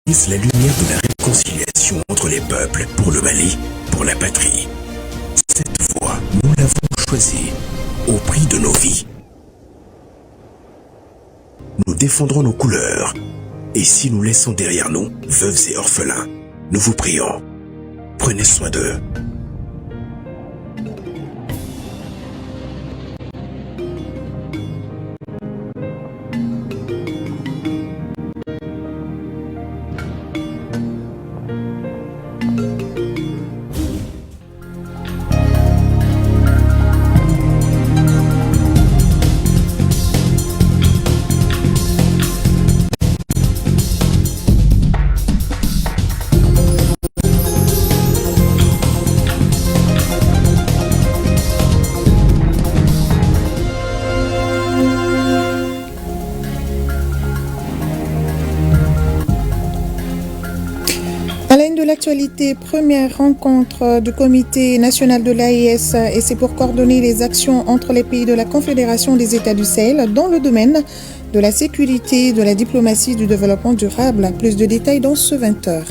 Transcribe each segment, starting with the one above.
la lumière de la réconciliation entre les peuples pour le Mali, pour la patrie. Cette voie, nous l'avons choisie au prix de nos vies. Nous défendrons nos couleurs. Et si nous laissons derrière nous veuves et orphelins, nous vous prions, prenez soin d'eux. L'actualité, première rencontre du comité national de l'AES et c'est pour coordonner les actions entre les pays de la Confédération des États du Sahel dans le domaine de la sécurité, de la diplomatie et du développement durable. Plus de détails dans ce 20h.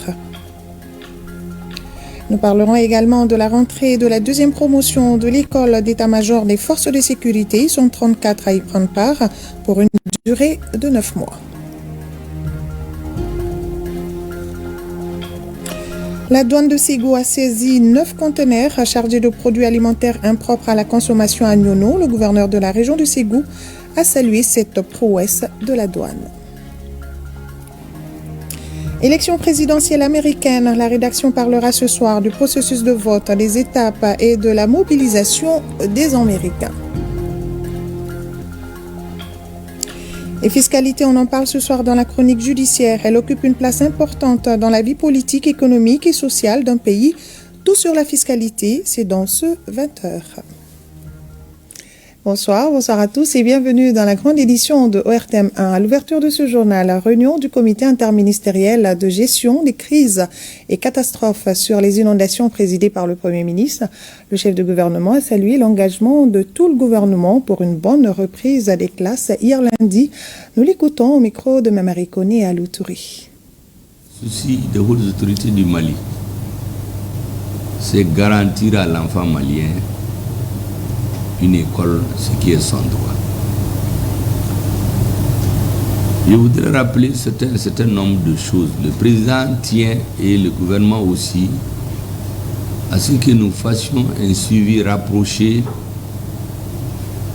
Nous parlerons également de la rentrée de la deuxième promotion de l'école d'état-major des forces de sécurité. Ils sont 34 à y prendre part pour une durée de 9 mois. La douane de Ségou a saisi 9 conteneurs chargés de produits alimentaires impropres à la consommation à Nyono. Le gouverneur de la région de Ségou a salué cette prouesse de la douane. Élection présidentielle américaine. La rédaction parlera ce soir du processus de vote, des étapes et de la mobilisation des Américains. Et fiscalité, on en parle ce soir dans la chronique judiciaire. Elle occupe une place importante dans la vie politique, économique et sociale d'un pays. Tout sur la fiscalité, c'est dans ce 20h. Bonsoir à tous et bienvenue dans la grande édition de ORTM 1. À l'ouverture de ce journal, la réunion du comité interministériel de gestion des crises et catastrophes sur les inondations présidée par le Premier ministre. Le chef de gouvernement a salué l'engagement de tout le gouvernement pour une bonne reprise des classes hier lundi. Nous l'écoutons au micro de Mamari Koné à Loutouri. Souci des hautes autorités du Mali, c'est garantir à l'enfant malien une école, ce qui est son droit. Je voudrais rappeler un certain nombre de choses. Le président tient, et le gouvernement aussi, à ce que nous fassions un suivi rapproché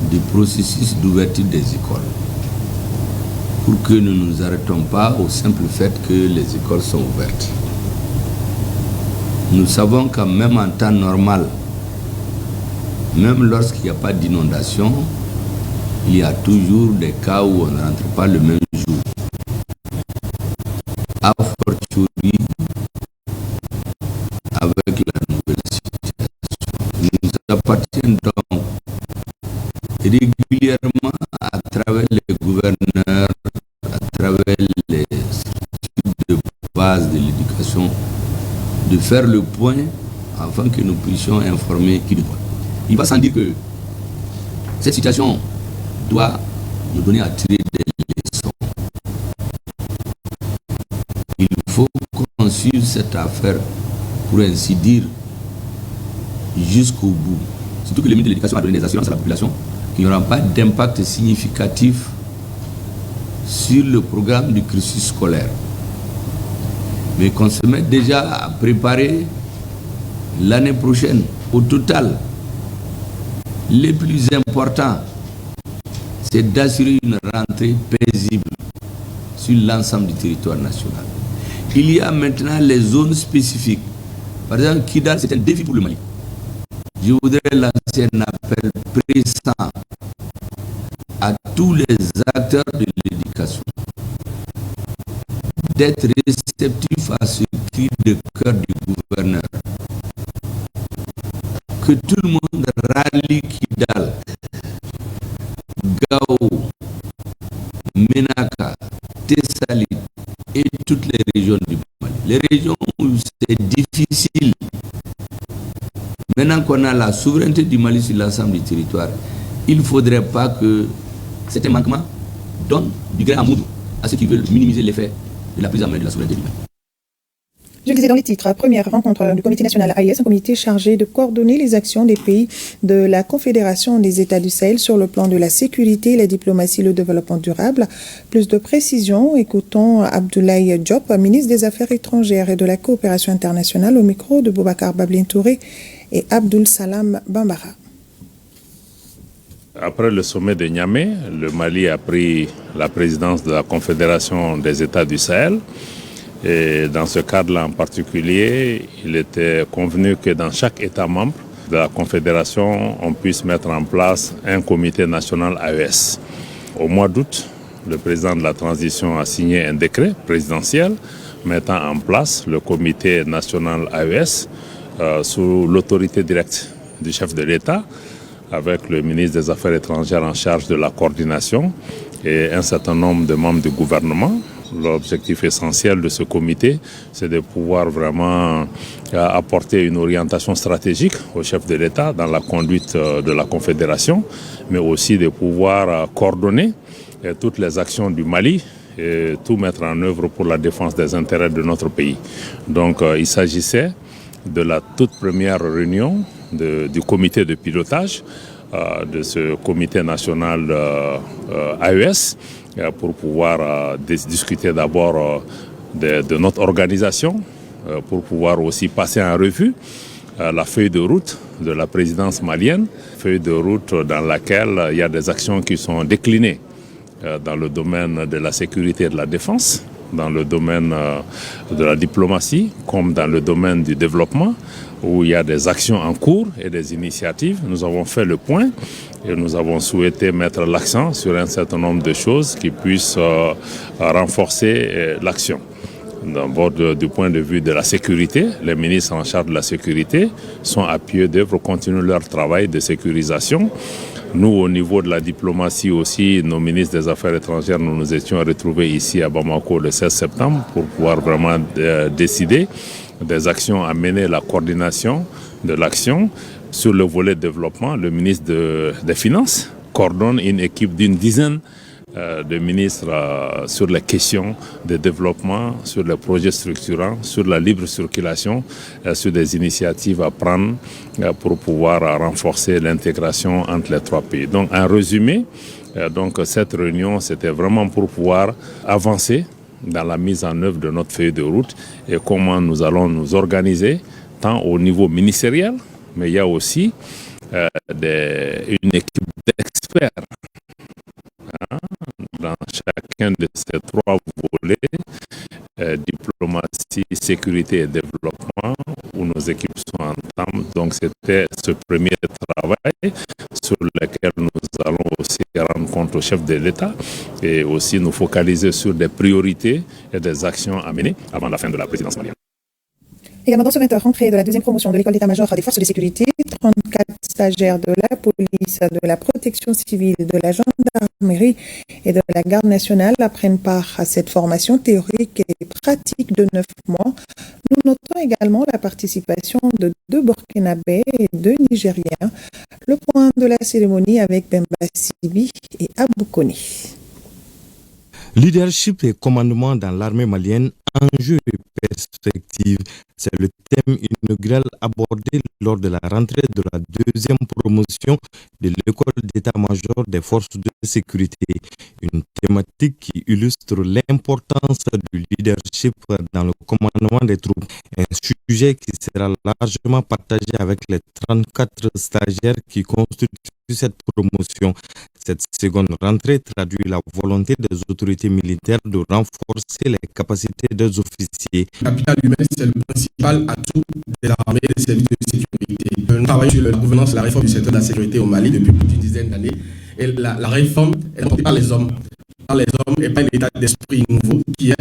du processus d'ouverture des écoles, pour que nous ne nous arrêtons pas au simple fait que les écoles sont ouvertes. Nous savons que même en temps normal, même lorsqu'il n'y a pas d'inondation, il y a toujours des cas où on ne rentre pas le même jour. A fortiori, avec la nouvelle situation, il nous appartient donc régulièrement à travers les gouverneurs, à travers les structures de base de l'éducation, de faire le point afin que nous puissions informer qui nous voit. Il va sans dire que cette situation doit nous donner à tirer des leçons. Il faut qu'on suive cette affaire, pour ainsi dire, jusqu'au bout. Surtout que le ministre de l'Éducation a donné des assurances à la population qu'il n'y aura pas d'impact significatif sur le programme du cursus scolaire. Mais qu'on se mette déjà à préparer l'année prochaine. Au total, le plus important, c'est d'assurer une rentrée paisible sur l'ensemble du territoire national. Il y a maintenant les zones spécifiques. Par exemple, Kidal, c'est un défi pour le Mali. Je voudrais lancer un appel pressant à tous les acteurs de l'éducation d'être réceptifs à ce cri de cœur du gouverneur. Que tout le monde rallie Kidal, Gao, Menaka, Tessalit et toutes les régions du Mali. Les régions où c'est difficile. Maintenant qu'on a la souveraineté du Mali sur l'ensemble du territoire, il ne faudrait pas que certains manquements donnent du gré à moudre à ceux qui veulent minimiser l'effet de la prise en main de la souveraineté du Mali. Je le disais dans les titres, première rencontre du comité national AES, un comité chargé de coordonner les actions des pays de la Confédération des États du Sahel sur le plan de la sécurité, la diplomatie et le développement durable. Plus de précision, écoutons Abdoulaye Diop, ministre des Affaires étrangères et de la coopération internationale, au micro de Boubacar Bablin Touré et Abdoul Salam Bambara. Après le sommet de Niamey, le Mali a pris la présidence de la Confédération des États du Sahel. Et dans ce cadre-là en particulier, il était convenu que dans chaque État membre de la Confédération, on puisse mettre en place un comité national AES. Au mois d'août, le président de la transition a signé un décret présidentiel mettant en place le comité national AES sous l'autorité directe du chef de l'État, avec le ministre des Affaires étrangères en charge de la coordination et un certain nombre de membres du gouvernement. L'objectif essentiel de ce comité, c'est de pouvoir vraiment apporter une orientation stratégique au chef de l'État dans la conduite de la Confédération, mais aussi de pouvoir coordonner toutes les actions du Mali et tout mettre en œuvre pour la défense des intérêts de notre pays. Donc il s'agissait de la toute première réunion du comité de pilotage de ce comité national AES pour pouvoir discuter d'abord de notre organisation, pour pouvoir aussi passer en revue la feuille de route de la présidence malienne, feuille de route dans laquelle il y a des actions qui sont déclinées dans le domaine de la sécurité et de la défense, dans le domaine de la diplomatie, comme dans le domaine du développement, où il y a des actions en cours et des initiatives. Nous avons fait le point et nous avons souhaité mettre l'accent sur un certain nombre de choses qui puissent renforcer l'action. D'abord, du point de vue de la sécurité, les ministres en charge de la sécurité sont à pied d'œuvre, continuent leur travail de sécurisation. Nous, au niveau de la diplomatie aussi, nos ministres des Affaires étrangères, nous nous étions retrouvés ici à Bamako le 16 septembre pour pouvoir vraiment décider des actions à mener, la coordination de l'action. Sur le volet développement, le ministre des Finances coordonne une équipe d'une dizaine de ministres sur les questions de développement, sur les projets structurants, sur la libre circulation, sur des initiatives à prendre pour pouvoir renforcer l'intégration entre les trois pays. Donc en résumé, cette réunion, c'était vraiment pour pouvoir avancer dans la mise en œuvre de notre feuille de route et comment nous allons nous organiser, tant au niveau ministériel, mais il y a aussi une équipe d'experts dans chacun de ces trois volets, diplomatie, sécurité et développement, où nos équipes sont ensemble. Donc c'était ce premier travail sur lequel nous allons aussi rendre compte au chef de l'État et aussi nous focaliser sur des priorités et des actions à mener avant la fin de la présidence malienne. Également dans ce 20h, rentrée de la deuxième promotion de l'école d'état-major des forces de sécurité, 34 stagiaires de la police, de la protection civile, de la gendarmerie et de la garde nationale prennent part à cette formation théorique et pratique de 9 mois. Nous notons également la participation de 2 Burkinabés et 2 Nigériens. Le point de la cérémonie avec Bemba Sibi et Abou Koni. Leadership et commandement dans l'armée malienne, enjeux et perspectives, c'est le thème inaugural abordé lors de la rentrée de la deuxième promotion de l'école d'état-major des forces de sécurité. Une thématique qui illustre l'importance du leadership dans le commandement des troupes. Un sujet qui sera largement partagé avec les 34 stagiaires qui constituent cette promotion. Cette seconde rentrée traduit la volonté des autorités militaires de renforcer les capacités des officiers. Le capital humain, c'est le principal atout de l'armée et des services de sécurité. Nous travaillons sur la gouvernance et la réforme du secteur de la sécurité au Mali depuis plus d'une dizaine d'années. Et la réforme est portée par les hommes. Par les hommes et par l'état d'esprit nouveau qui est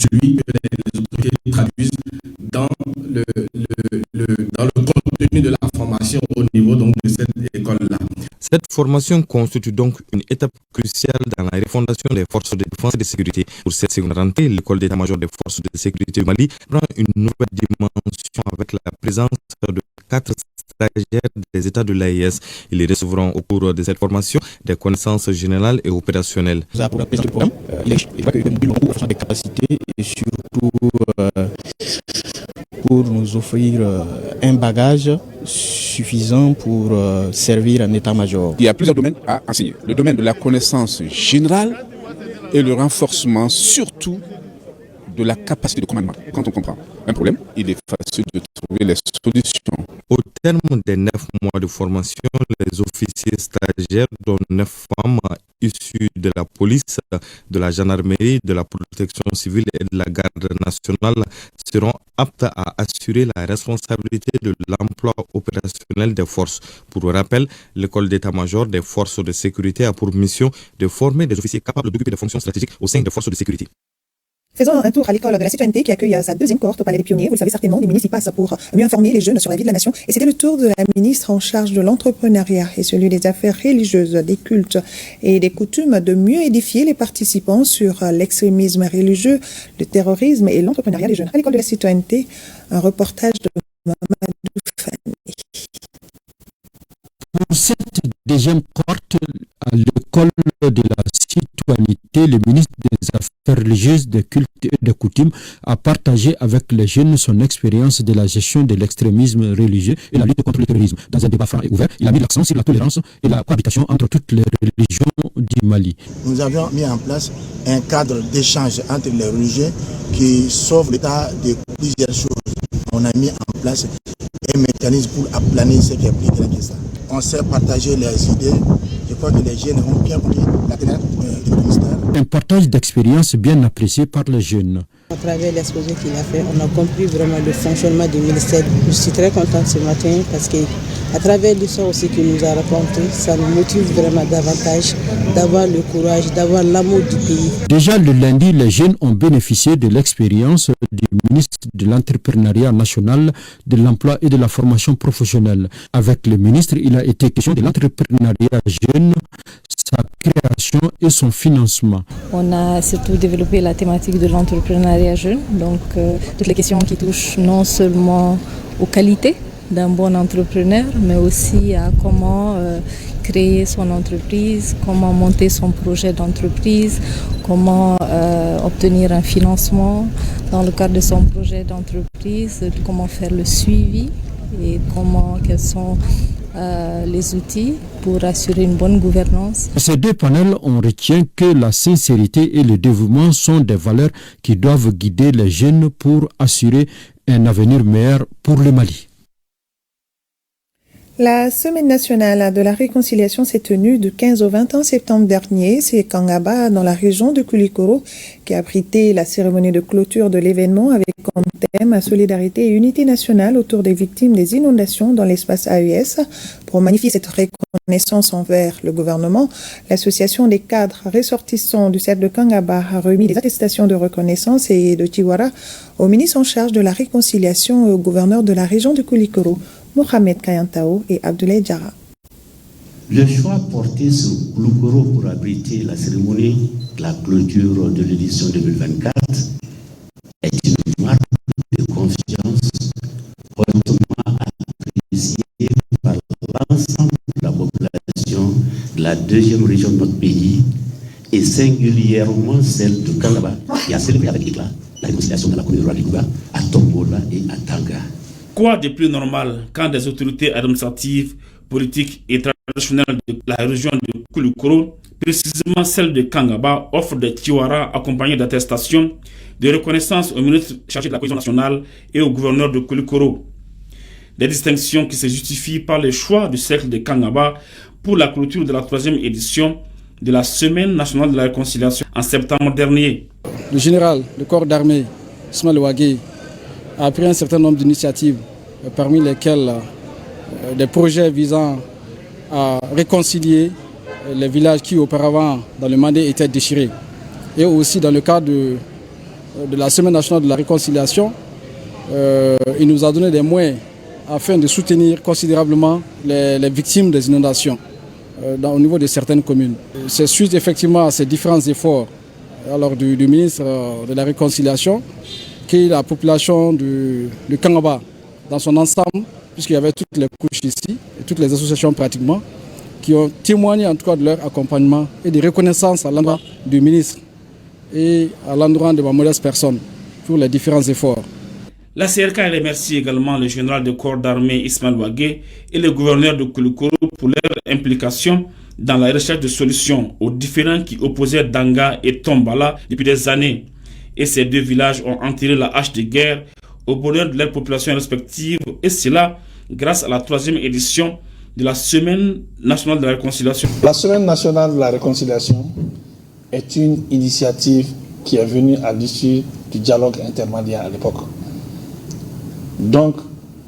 celui que les autorités traduisent dans le contenu de la formation au niveau donc, de cette école-là. Cette formation constitue donc une étape cruciale dans la refondation des forces de défense et de sécurité. Pour cette seconde rentrée, l'école d'état-major des forces de sécurité du Mali prend une nouvelle dimension avec la présence de 4 stagiaires des États de l'AES. Ils recevront au cours de cette formation des connaissances générales et opérationnelles. Pour la présence du programme, il va que nous beaucoup en fonction des capacités et surtout pour nous offrir un bagage suffisant pour servir un état-major. Il y a plusieurs domaines à enseigner. Le domaine de la connaissance générale et le renforcement surtout de la capacité de commandement. Quand on comprend un problème, il est facile de trouver les solutions. Au terme des 9 mois de formation, les officiers stagiaires, dont 9 femmes issues de la police, de la gendarmerie, de la protection civile et de la garde nationale, seront aptes à assurer la responsabilité de l'emploi opérationnel des forces. Pour rappel, l'école d'état-major des forces de sécurité a pour mission de former des officiers capables d'occuper des fonctions stratégiques au sein des forces de sécurité. Faisons un tour à l'école de la citoyenneté qui accueille sa deuxième cohorte au Palais des Pionniers. Vous le savez certainement, les ministres y passent pour mieux informer les jeunes sur la vie de la nation. Et c'était le tour de la ministre en charge de l'entrepreneuriat et celui des affaires religieuses, des cultes et des coutumes de mieux édifier les participants sur l'extrémisme religieux, le terrorisme et l'entrepreneuriat des jeunes. À l'école de la citoyenneté, un reportage de Mamadou Fani. Pour cette deuxième cohorte à l'école de la citoyenneté, le ministre des Affaires religieuses, des cultes et des coutumes a partagé avec les jeunes son expérience de la gestion de l'extrémisme religieux et la lutte contre le terrorisme. Dans un débat franc et ouvert, il a mis l'accent sur la tolérance et la cohabitation entre toutes les religions du Mali. Nous avions mis en place un cadre d'échange entre les religieux qui sauve l'état de plusieurs choses. On a mis en place un mécanisme pour aplanir ce qui est plus grand que ça. On s'est partagé les idées. Je crois que les jeunes ont bien compris la teneur du ministère. Un partage d'expérience bien apprécié par les jeunes. À travers l'exposé qu'il a fait, on a compris vraiment le fonctionnement du ministère. Je suis très contente ce matin parce qu'à travers l'histoire aussi qu'il nous a raconté, ça nous motive vraiment davantage d'avoir le courage, d'avoir l'amour du pays. Déjà le lundi, les jeunes ont bénéficié de l'expérience du ministre de l'entrepreneuriat national, de l'emploi et de la formation professionnelle. Avec le ministre, il a été question de l'entrepreneuriat jeune, sa création et son financement. On a surtout développé la thématique de l'entrepreneuriat jeune, donc toutes les questions qui touchent non seulement aux qualités d'un bon entrepreneur, mais aussi à comment créer son entreprise, comment monter son projet d'entreprise, comment obtenir un financement dans le cadre de son projet d'entreprise, comment faire le suivi et quels sont les outils pour assurer une bonne gouvernance. Ces deux panels, on retient que la sincérité et le dévouement sont des valeurs qui doivent guider les jeunes pour assurer un avenir meilleur pour le Mali. La Semaine nationale de la réconciliation s'est tenue du 15 au 21 septembre dernier. C'est Kangaba, dans la région de Koulikoro, qui a abrité la cérémonie de clôture de l'événement avec comme thème solidarité et unité nationale autour des victimes des inondations dans l'espace AES. Pour magnifier cette reconnaissance envers le gouvernement, l'association des cadres ressortissants du cercle de Kangaba a remis des attestations de reconnaissance et de Tiwara au ministre en charge de la réconciliation et au gouverneur de la région de Koulikoro, Mohamed Kayantao et Abdoulaye Diarra. Le choix porté sur Koulikoro pour abriter la cérémonie de la clôture de l'édition 2024 est une marque de confiance hautement appréciée par l'ensemble de la population de la deuxième région de notre pays et singulièrement celle de Kangaba qui a célébré avec éclat la réconciliation de la commune rurale de Kouba à Tombola et à Tanga. Quoi de plus normal quand des autorités administratives, politiques et traditionnelles de la région de Koulikoro, précisément celle de Kangaba, offrent des tiwara accompagnés d'attestations de reconnaissance au ministre chargé de la cohésion nationale et au gouverneur de Koulikoro. Des distinctions qui se justifient par le choix du cercle de Kangaba pour la clôture de la 3e édition de la Semaine nationale de la réconciliation en septembre dernier. Le général du corps d'armée, Ismaël Ouagé, a pris un certain nombre d'initiatives, parmi lesquelles des projets visant à réconcilier les villages qui auparavant dans le Mandé étaient déchirés. Et aussi dans le cadre de la Semaine nationale de la réconciliation, il nous a donné des moyens afin de soutenir considérablement les victimes des inondations au niveau de certaines communes. C'est suite effectivement à ces différents efforts du ministre de la réconciliation que la population de Kangaba, dans son ensemble, puisqu'il y avait toutes les couches ici, et toutes les associations pratiquement, qui ont témoigné en tout cas de leur accompagnement et de reconnaissance à l'endroit du ministre et à l'endroit de ma modeste personne pour les différents efforts. La CRK remercie également le général de corps d'armée Ismaël Ouagué et le gouverneur de Koulikoro pour leur implication dans la recherche de solutions aux différends qui opposaient Danga et Tombala depuis des années. Et ces deux villages ont enterré la hache de guerre au bonheur de leurs populations respectives, et cela grâce à la 3e édition de la Semaine nationale de la réconciliation. La Semaine nationale de la réconciliation est une initiative qui est venue à l'issue du dialogue intermédiaire à l'époque. Donc,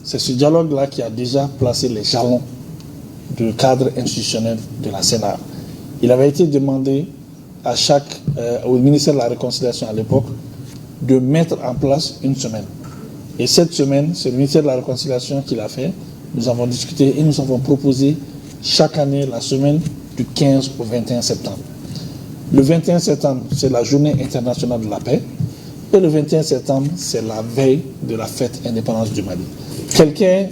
c'est ce dialogue-là qui a déjà placé les jalons du cadre institutionnel de la Sénat. Il avait été demandé au ministère de la Réconciliation à l'époque de mettre en place une semaine. Et cette semaine, c'est le ministère de la Réconciliation qui l'a fait. Nous avons discuté et nous avons proposé chaque année la semaine du 15 au 21 septembre. Le 21 septembre, c'est la journée internationale de la paix. Et le 21 septembre, c'est la veille de la fête indépendance du Mali. Quelqu'un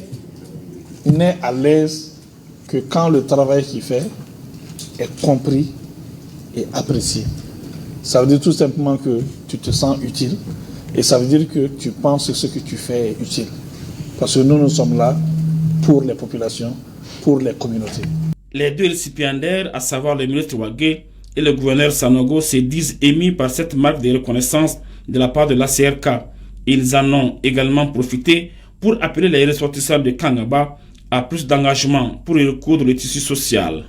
n'est à l'aise que quand le travail qu'il fait est compris et apprécié. Ça veut dire tout simplement que tu te sens utile et ça veut dire que tu penses que ce que tu fais est utile. Parce que nous sommes là pour les populations, pour les communautés. Les deux récipiendaires, à savoir le ministre Ouagué et le gouverneur Sanogo, se disent émis par cette marque de reconnaissance de la part de la CRK. Ils en ont également profité pour appeler les ressortissants de Kangaba à plus d'engagement pour y recoudre le tissu social.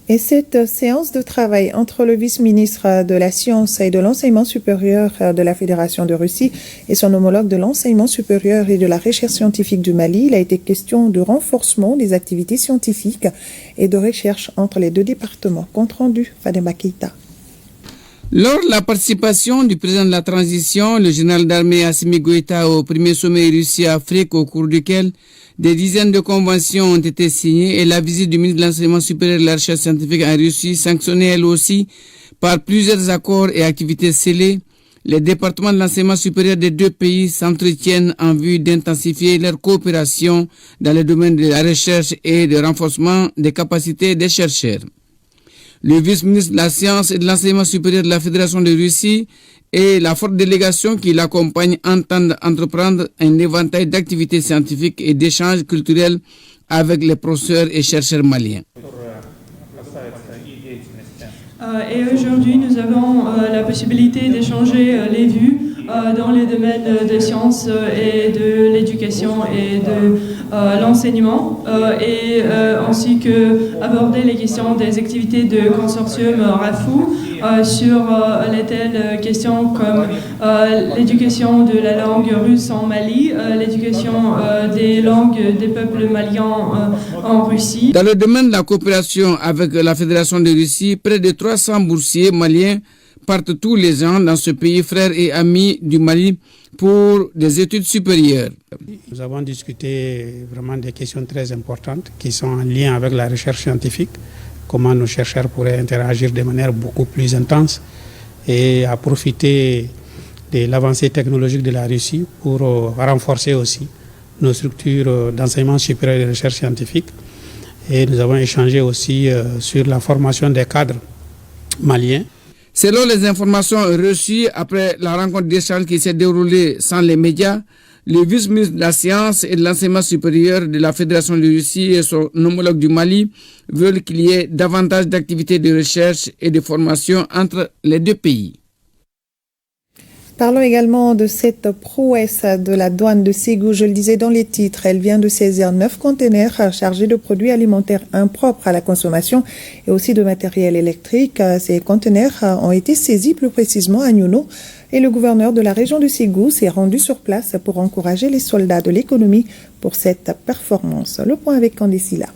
Et cette séance de travail entre le vice-ministre de la Science et de l'Enseignement supérieur de la Fédération de Russie et son homologue de l'Enseignement supérieur et de la Recherche scientifique du Mali, il a été question de renforcement des activités scientifiques et de recherche entre les deux départements. Compte rendu, Fadema Keita. Lors de la participation du président de la transition, le général d'armée Assimi Goïta, au premier sommet Russie-Afrique, au cours duquel des dizaines de conventions ont été signées, et la visite du ministre de l'Enseignement supérieur et de la Recherche scientifique en Russie, sanctionnée elle aussi par plusieurs accords et activités scellées, les départements de l'enseignement supérieur des deux pays s'entretiennent en vue d'intensifier leur coopération dans le domaine de la recherche et de renforcement des capacités des chercheurs. Le vice-ministre de la Science et de l'Enseignement supérieur de la Fédération de Russie et la forte délégation qui l'accompagne entendent entreprendre un éventail d'activités scientifiques et d'échanges culturels avec les professeurs et chercheurs maliens. Et aujourd'hui, nous avons la possibilité d'échanger les vues dans les domaines des sciences et de l'éducation et de l'enseignement, et ainsi que aborder les questions des activités de consortium RAFU sur les telles questions comme l'éducation de la langue russe en Mali, l'éducation des langues des peuples maliens en Russie. Dans le domaine de la coopération avec la Fédération de Russie, près de 300 boursiers maliens partent tous les ans dans ce pays frère et ami du Mali pour des études supérieures. Nous avons discuté vraiment des questions très importantes qui sont en lien avec la recherche scientifique, comment nos chercheurs pourraient interagir de manière beaucoup plus intense et à profiter de l'avancée technologique de la Russie pour renforcer aussi nos structures d'enseignement supérieur et de recherche scientifique. Et nous avons échangé aussi sur la formation des cadres maliens. Selon les informations reçues après la rencontre d'échange qui s'est déroulée sans les médias, le vice-ministre de la Science et de l'Enseignement supérieur de la Fédération de Russie et son homologue du Mali veulent qu'il y ait davantage d'activités de recherche et de formation entre les deux pays. Parlons également de cette prouesse de la douane de Ségou. Je le disais dans les titres, elle vient de saisir 9 conteneurs chargés de produits alimentaires impropres à la consommation et aussi de matériel électrique. Ces conteneurs ont été saisis plus précisément à Nyono et le gouverneur de la région de Ségou s'est rendu sur place pour encourager les soldats de l'économie pour cette performance. Le point avec Candécila.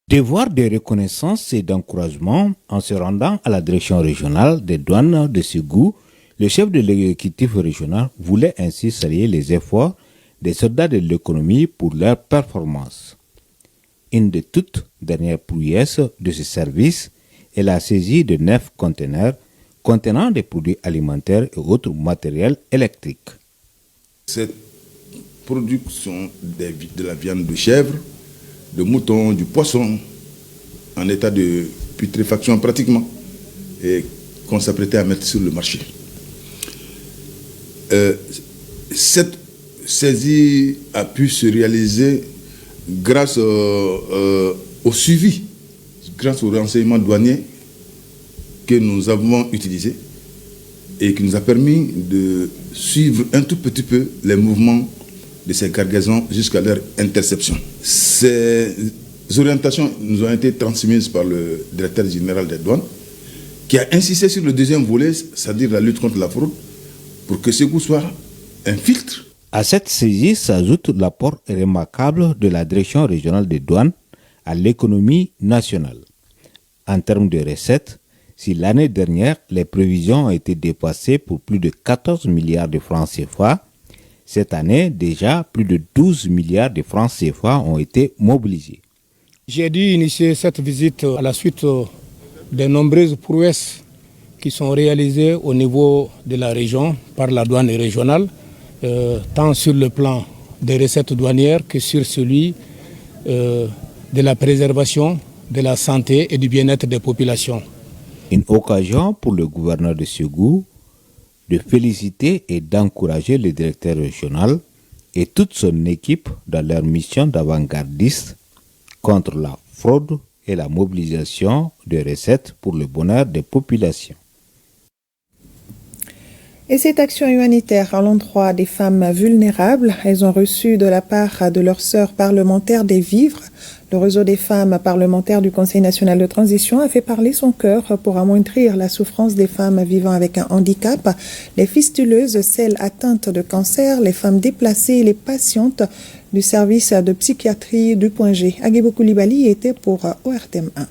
Devoir de reconnaissance et d'encouragement en se rendant à la direction régionale des douanes de Ségou, le chef de l'exécutif régional voulait ainsi saluer les efforts des soldats de l'économie pour leur performance. Une de toutes dernières prouesses de ce service est la saisie de 9 conteneurs contenant des produits alimentaires et autres matériels électriques. Cette production de la viande de chèvre, de mouton, du poisson, en état de putréfaction pratiquement, et qu'on s'apprêtait à mettre sur le marché. cette saisie a pu se réaliser grâce au suivi, grâce aux renseignements douaniers que nous avons utilisés et qui nous a permis de suivre un tout petit peu les mouvements de ces cargaisons jusqu'à leur interception. Ces orientations nous ont été transmises par le directeur général des douanes qui a insisté sur le deuxième volet, c'est-à-dire la lutte contre la fraude, pour que ce coup soit un filtre. À cette saisie s'ajoute l'apport remarquable de la direction régionale des douanes à l'économie nationale. En termes de recettes, si l'année dernière, les prévisions ont été dépassées pour plus de 14 milliards de francs CFA, cette année, déjà, plus de 12 milliards de francs CFA ont été mobilisés. J'ai dû initier cette visite à la suite des nombreuses prouesses qui sont réalisées au niveau de la région par la douane régionale, tant sur le plan des recettes douanières que sur celui de la préservation de la santé et du bien-être des populations. Une occasion pour le gouverneur de Ségou de féliciter et d'encourager le directeur régional et toute son équipe dans leur mission d'avant-gardiste contre la fraude et la mobilisation de recettes pour le bonheur des populations. Et cette action humanitaire à l'endroit des femmes vulnérables, elles ont reçu de la part de leurs sœurs parlementaires des vivres. Le réseau des femmes parlementaires du Conseil national de transition a fait parler son cœur pour amoindrir la souffrance des femmes vivant avec un handicap, les fistuleuses, celles atteintes de cancer, les femmes déplacées et les patientes du service de psychiatrie du Point G. Aguebo Koulibaly était pour ORTM 1.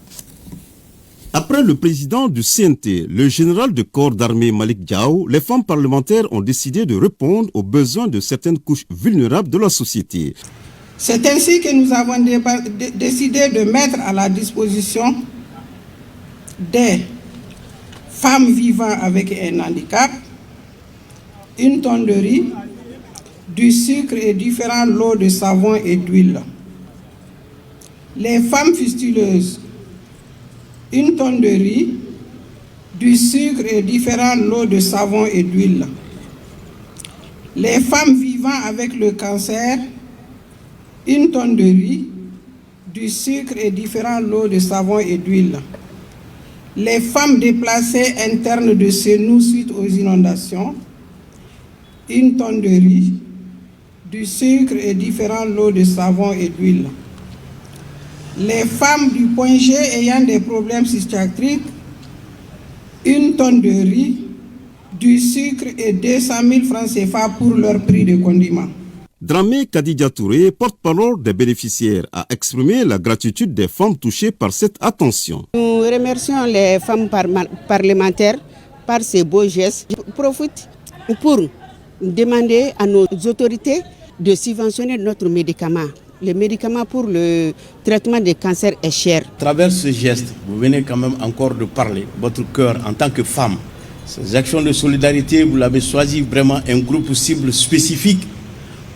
Après le président du CNT, le général de corps d'armée Malick Diaw, les femmes parlementaires ont décidé de répondre aux besoins de certaines couches vulnérables de la société. C'est ainsi que nous avons décidé de mettre à la disposition des femmes vivant avec un handicap une tonne de riz, du sucre et différents lots de savon et d'huile. Les femmes fistuleuses, une tonne de riz, du sucre et différents lots de savon et d'huile. Les femmes vivant avec le cancer, une tonne de riz, du sucre et différents lots de savon et d'huile. Les femmes déplacées internes de chez nous suite aux inondations, une tonne de riz, du sucre et différents lots de savon et d'huile. Les femmes du Point G ayant des problèmes psychiatriques, une tonne de riz, du sucre et 200 000 francs CFA pour leur prix de condiment. Dramé Kadidja Touré, porte-parole des bénéficiaires, a exprimé la gratitude des femmes touchées par cette attention. Nous remercions les femmes parlementaires par ces beaux gestes. Je profite pour demander à nos autorités de subventionner notre médicament. Le médicament pour le traitement des cancers est cher. À travers ce geste, vous venez quand même encore de parler, votre cœur en tant que femme. Ces actions de solidarité, vous l'avez choisi vraiment un groupe cible spécifique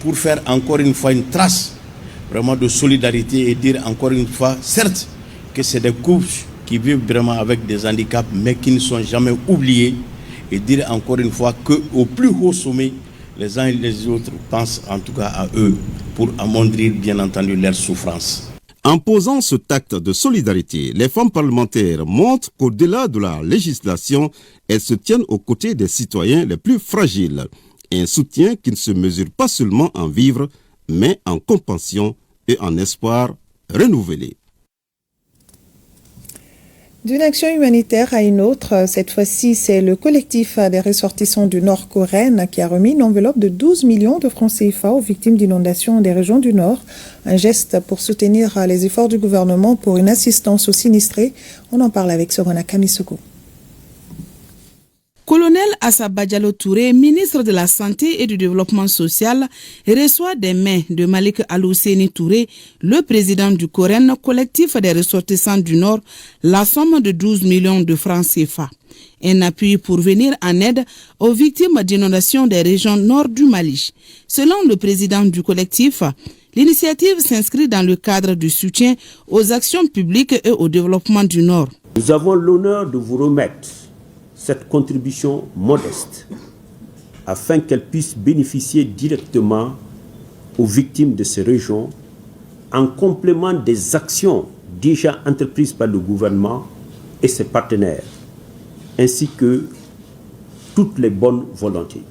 pour faire encore une fois une trace vraiment de solidarité et dire encore une fois, certes, que c'est des couples qui vivent vraiment avec des handicaps, mais qui ne sont jamais oubliés, et dire encore une fois qu'au plus haut sommet, les uns et les autres pensent en tout cas à eux pour amoindrir bien entendu leur souffrance. En posant ce acte de solidarité, les femmes parlementaires montrent qu'au-delà de la législation, elles se tiennent aux côtés des citoyens les plus fragiles. Un soutien qui ne se mesure pas seulement en vivres, mais en compassion et en espoir renouvelé. D'une action humanitaire à une autre, cette fois-ci, c'est le collectif des ressortissants du Nord Coréen qui a remis une enveloppe de 12 millions de francs CFA aux victimes d'inondations des régions du Nord. Un geste pour soutenir les efforts du gouvernement pour une assistance aux sinistrés. On en parle avec Sorona Kamisoko. Colonel Assaba Diallo Touré, ministre de la Santé et du Développement social, reçoit des mains de Malick Alousseni Touré, le président du Coréen, collectif des ressortissants du Nord, la somme de 12 millions de francs CFA. Un appui pour venir en aide aux victimes d'inondations des régions nord du Mali. Selon le président du collectif, l'initiative s'inscrit dans le cadre du soutien aux actions publiques et au développement du Nord. Nous avons l'honneur de vous remettre cette contribution modeste afin qu'elles puissent bénéficier directement aux victimes de ces régions en complément des actions déjà entreprises par le gouvernement et ses partenaires, ainsi que toutes les bonnes volontés.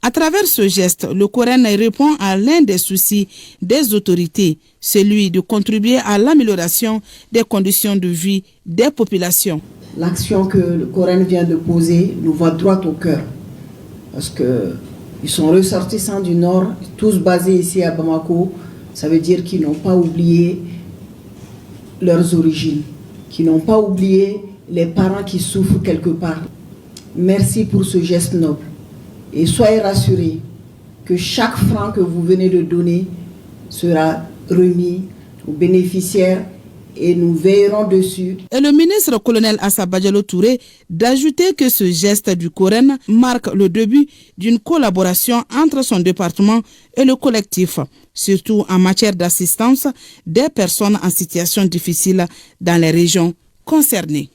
À travers ce geste, le Coren répond à l'un des soucis des autorités, celui de contribuer à l'amélioration des conditions de vie des populations. L'action que le Coren vient de poser nous va droit au cœur, parce qu'ils sont ressortissants du Nord, tous basés ici à Bamako. Ça veut dire qu'ils n'ont pas oublié leurs origines, qu'ils n'ont pas oublié les parents qui souffrent quelque part. Merci pour ce geste noble. Et soyez rassurés que chaque franc que vous venez de donner sera remis aux bénéficiaires et nous veillerons dessus. Et le ministre colonel Assa Badialo Touré d'ajouter que ce geste du Coren marque le début d'une collaboration entre son département et le collectif, surtout en matière d'assistance des personnes en situation difficile dans les régions concernées.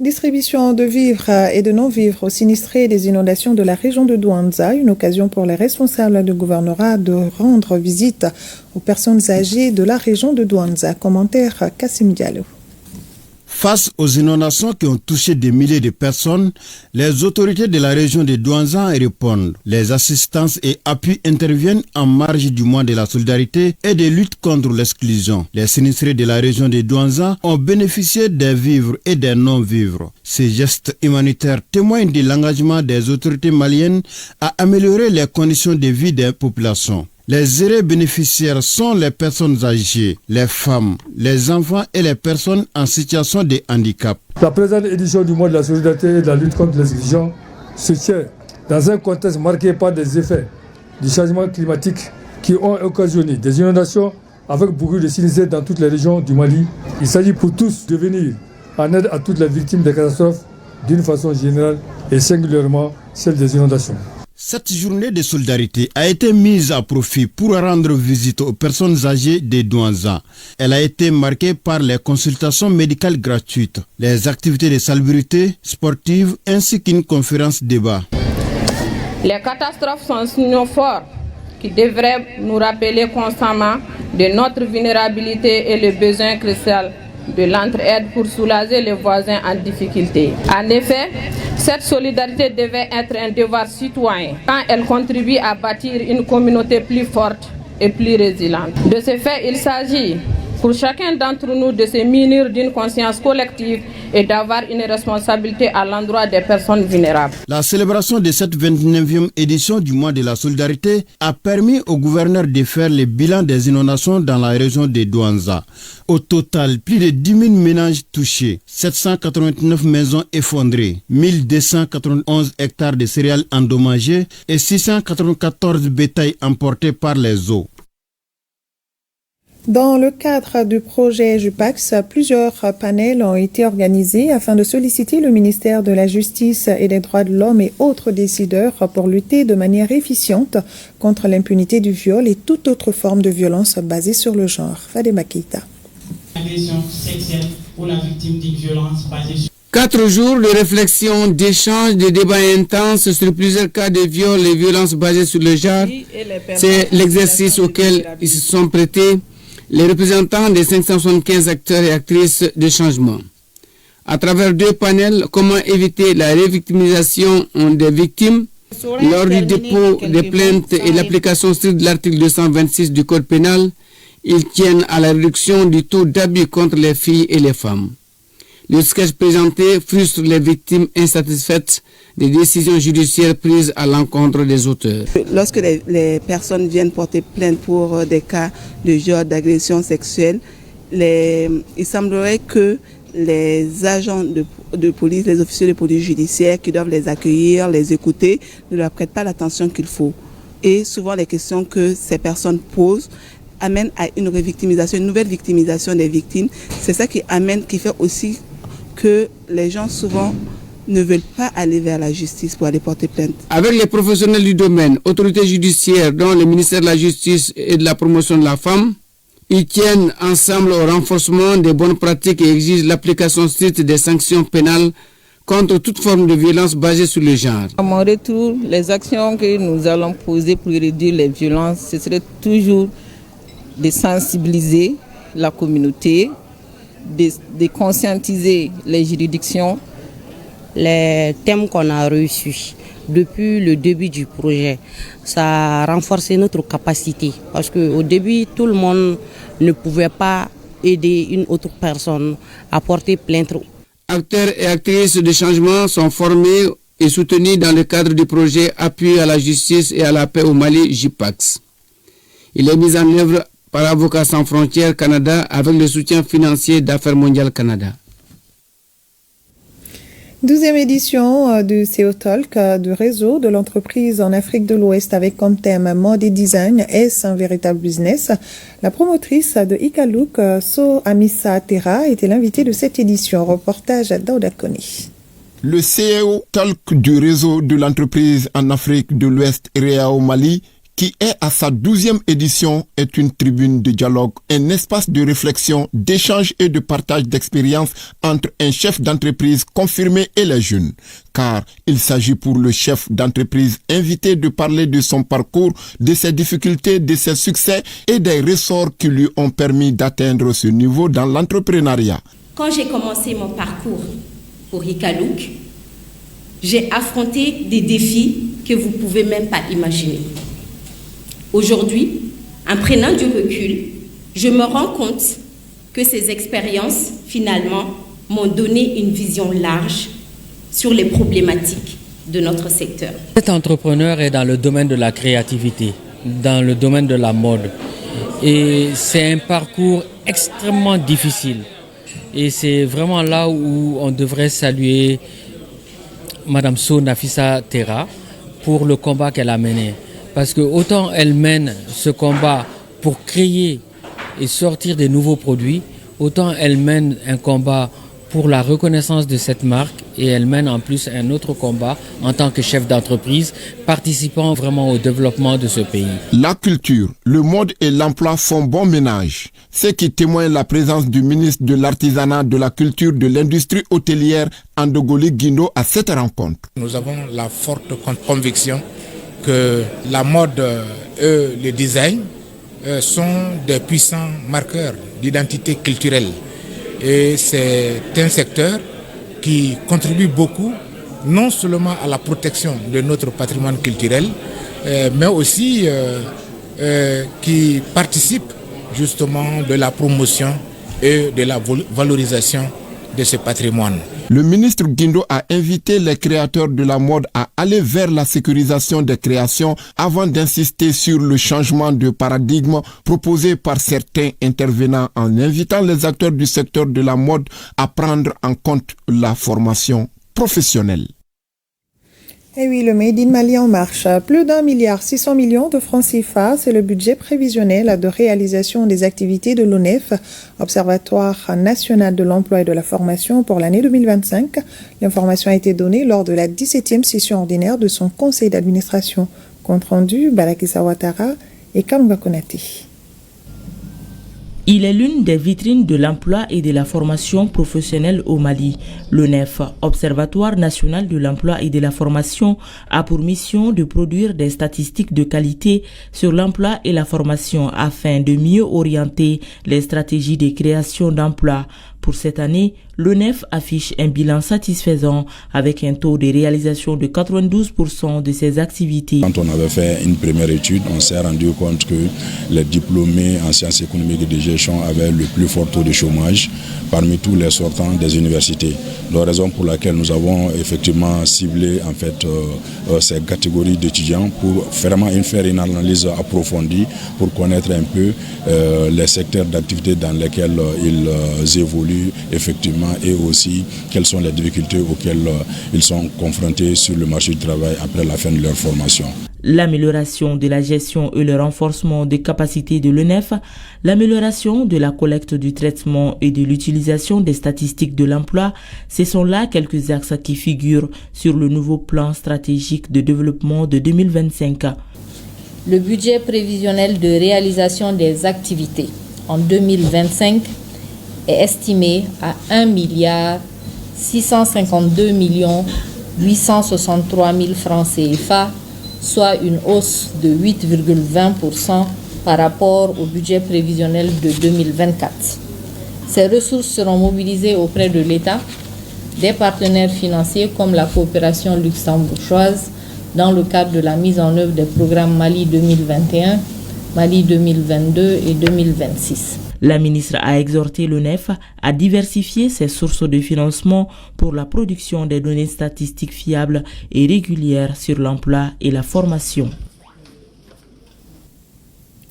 Distribution de vivres et de non-vivres aux sinistrés des inondations de la région de Douanza, une occasion pour les responsables du gouvernorat de rendre visite aux personnes âgées de la région de Douanza. Commentaire Kassim Diallo. Face aux inondations qui ont touché des milliers de personnes, les autorités de la région de Douanza répondent. Les assistances et appuis interviennent en marge du mois de la solidarité et de lutte contre l'exclusion. Les sinistrés de la région de Douanza ont bénéficié des vivres et des non-vivres. Ces gestes humanitaires témoignent de l'engagement des autorités maliennes à améliorer les conditions de vie des populations. Les heureux bénéficiaires sont les personnes âgées, les femmes, les enfants et les personnes en situation de handicap. La présente édition du mois de la solidarité et de la lutte contre l'exclusion se tient dans un contexte marqué par des effets du changement climatique qui ont occasionné des inondations avec beaucoup de sinistrés dans toutes les régions du Mali. Il s'agit pour tous de venir en aide à toutes les victimes des catastrophes d'une façon générale et singulièrement celles des inondations. Cette journée de solidarité a été mise à profit pour rendre visite aux personnes âgées de Douanza. Elle a été marquée par les consultations médicales gratuites, les activités de salubrité sportive ainsi qu'une conférence débat. Les catastrophes sont un signal fort qui devrait nous rappeler constamment de notre vulnérabilité et le besoin crucial de l'entraide pour soulager les voisins en difficulté. En effet, cette solidarité devait être un devoir citoyen quand elle contribue à bâtir une communauté plus forte et plus résiliente. De ce fait, il s'agit pour chacun d'entre nous de se munir d'une conscience collective et d'avoir une responsabilité à l'endroit des personnes vulnérables. La célébration de cette 29e édition du mois de la solidarité a permis au gouverneur de faire le bilan des inondations dans la région de Douanza. Au total, plus de 10 000 ménages touchés, 789 maisons effondrées, 1291 hectares de céréales endommagés et 694 bétails emportés par les eaux. Dans le cadre du projet JUPAX, plusieurs panels ont été organisés afin de solliciter le ministère de la Justice et des Droits de l'Homme et autres décideurs pour lutter de manière efficiente contre l'impunité du viol et toute autre forme de violence basée sur le genre. Fadema Keita. Agression sexuelle pour la victime d'une violence basée sur 4 jours de réflexion, d'échanges, de débats intenses sur plusieurs cas de viol et violences basées sur le genre. C'est l'exercice auquel ils se sont prêtés les représentants des 575 acteurs et actrices de changement. À travers 2 panels, comment éviter la révictimisation des victimes lors du dépôt des plaintes et l'application stricte de l'article 226 du Code pénal, ils tiennent à la réduction du taux d'abus contre les filles et les femmes. Le sketch présenté frustre les victimes insatisfaites des décisions judiciaires prises à l'encontre des auteurs. Lorsque les personnes viennent porter plainte pour des cas de viol, d'agression sexuelle, il semblerait que les agents de police, les officiers de police judiciaire qui doivent les accueillir, les écouter, ne leur prêtent pas l'attention qu'il faut. Et souvent les questions que ces personnes posent amènent à une revictimisation, une nouvelle victimisation des victimes. C'est ça qui fait aussi que les gens souvent ne veulent pas aller vers la justice pour aller porter plainte. Avec les professionnels du domaine, autorités judiciaires, dont le ministère de la Justice et de la Promotion de la Femme, ils tiennent ensemble au renforcement des bonnes pratiques et exigent l'application stricte des sanctions pénales contre toute forme de violence basée sur le genre. À mon retour, les actions que nous allons poser pour réduire les violences, ce serait toujours de sensibiliser la communauté, de conscientiser les juridictions. Les thèmes qu'on a reçus depuis le début du projet, ça a renforcé notre capacité. Parce qu'au début, tout le monde ne pouvait pas aider une autre personne à porter plainte. Acteurs et actrices de changement sont formés et soutenus dans le cadre du projet Appui à la justice et à la paix au Mali, JIPAX. Il est mis en œuvre par Avocats sans frontières Canada avec le soutien financier d'Affaires mondiales Canada. 12e édition du CEO Talk du réseau de l'entreprise en Afrique de l'Ouest avec comme thème mode et design. Est-ce un véritable business? La promotrice de Ikaluk, So Amissa Terra, était l'invitée de cette édition. Reportage d'Auda Koni. Le CEO Talk du réseau de l'entreprise en Afrique de l'Ouest REA au Mali, qui est à sa 12e édition, est une tribune de dialogue, un espace de réflexion, d'échange et de partage d'expériences entre un chef d'entreprise confirmé et les jeunes. Car il s'agit pour le chef d'entreprise invité de parler de son parcours, de ses difficultés, de ses succès et des ressorts qui lui ont permis d'atteindre ce niveau dans l'entrepreneuriat. Quand j'ai commencé mon parcours pour Ikaluk, j'ai affronté des défis que vous ne pouvez même pas imaginer. Aujourd'hui, en prenant du recul, je me rends compte que ces expériences, finalement, m'ont donné une vision large sur les problématiques de notre secteur. Cet entrepreneur est dans le domaine de la créativité, dans le domaine de la mode. Et c'est un parcours extrêmement difficile. Et c'est vraiment là où on devrait saluer Madame So Nafissa Terra pour le combat qu'elle a mené. Parce que autant elle mène ce combat pour créer et sortir des nouveaux produits, autant elle mène un combat pour la reconnaissance de cette marque et elle mène en plus un autre combat en tant que chef d'entreprise, participant vraiment au développement de ce pays. La culture, le mode et l'emploi font bon ménage. Ce qui témoigne la présence du ministre de l'Artisanat, de la Culture, de l'Industrie hôtelière, Andogoli Guindo, à cette rencontre. Nous avons la forte conviction que la mode et le design sont des puissants marqueurs d'identité culturelle. Et c'est un secteur qui contribue beaucoup, non seulement à la protection de notre patrimoine culturel, mais aussi qui participe justement de la promotion et de la valorisation de ce patrimoine. Le ministre Guindo a invité les créateurs de la mode à aller vers la sécurisation des créations avant d'insister sur le changement de paradigme proposé par certains intervenants en invitant les acteurs du secteur de la mode à prendre en compte la formation professionnelle. Et oui, le Made in Mali en marche. Plus d'1,6 milliard de francs CFA, c'est le budget prévisionnel de réalisation des activités de l'ONEF, Observatoire national de l'emploi et de la formation pour l'année 2025. L'information a été donnée lors de la 17e session ordinaire de son conseil d'administration. Compte rendu, Balakissa Ouattara et Kalunga Konati. Il est l'une des vitrines de l'emploi et de la formation professionnelle au Mali. L'ONEF, Observatoire national de l'emploi et de la formation, a pour mission de produire des statistiques de qualité sur l'emploi et la formation afin de mieux orienter les stratégies de création d'emplois. Pour cette année, l'ONEF affiche un bilan satisfaisant avec un taux de réalisation de 92% de ses activités. Quand on avait fait une première étude, on s'est rendu compte que les diplômés en sciences économiques et de gestion avaient le plus fort taux de chômage parmi tous les sortants des universités. La raison pour laquelle nous avons effectivement ciblé en fait ces catégories d'étudiants pour vraiment faire une analyse approfondie pour connaître un peu les secteurs d'activité dans lesquels ils évoluent effectivement et aussi quelles sont les difficultés auxquelles ils sont confrontés sur le marché du travail après la fin de leur formation. L'amélioration de la gestion et le renforcement des capacités de l'ONEF, l'amélioration de la collecte du traitement et de l'utilisation des statistiques de l'emploi, ce sont là quelques axes qui figurent sur le nouveau plan stratégique de développement de 2025. Le budget prévisionnel de réalisation des activités en 2025 est estimé à 1,6 652 863 000 francs CFA, soit une hausse de 8,20% par rapport au budget prévisionnel de 2024. Ces ressources seront mobilisées auprès de l'État, des partenaires financiers comme la coopération luxembourgeoise dans le cadre de la mise en œuvre des programmes Mali 2021, Mali 2022 et 2026. La ministre a exhorté le NEF à diversifier ses sources de financement pour la production des données statistiques fiables et régulières sur l'emploi et la formation.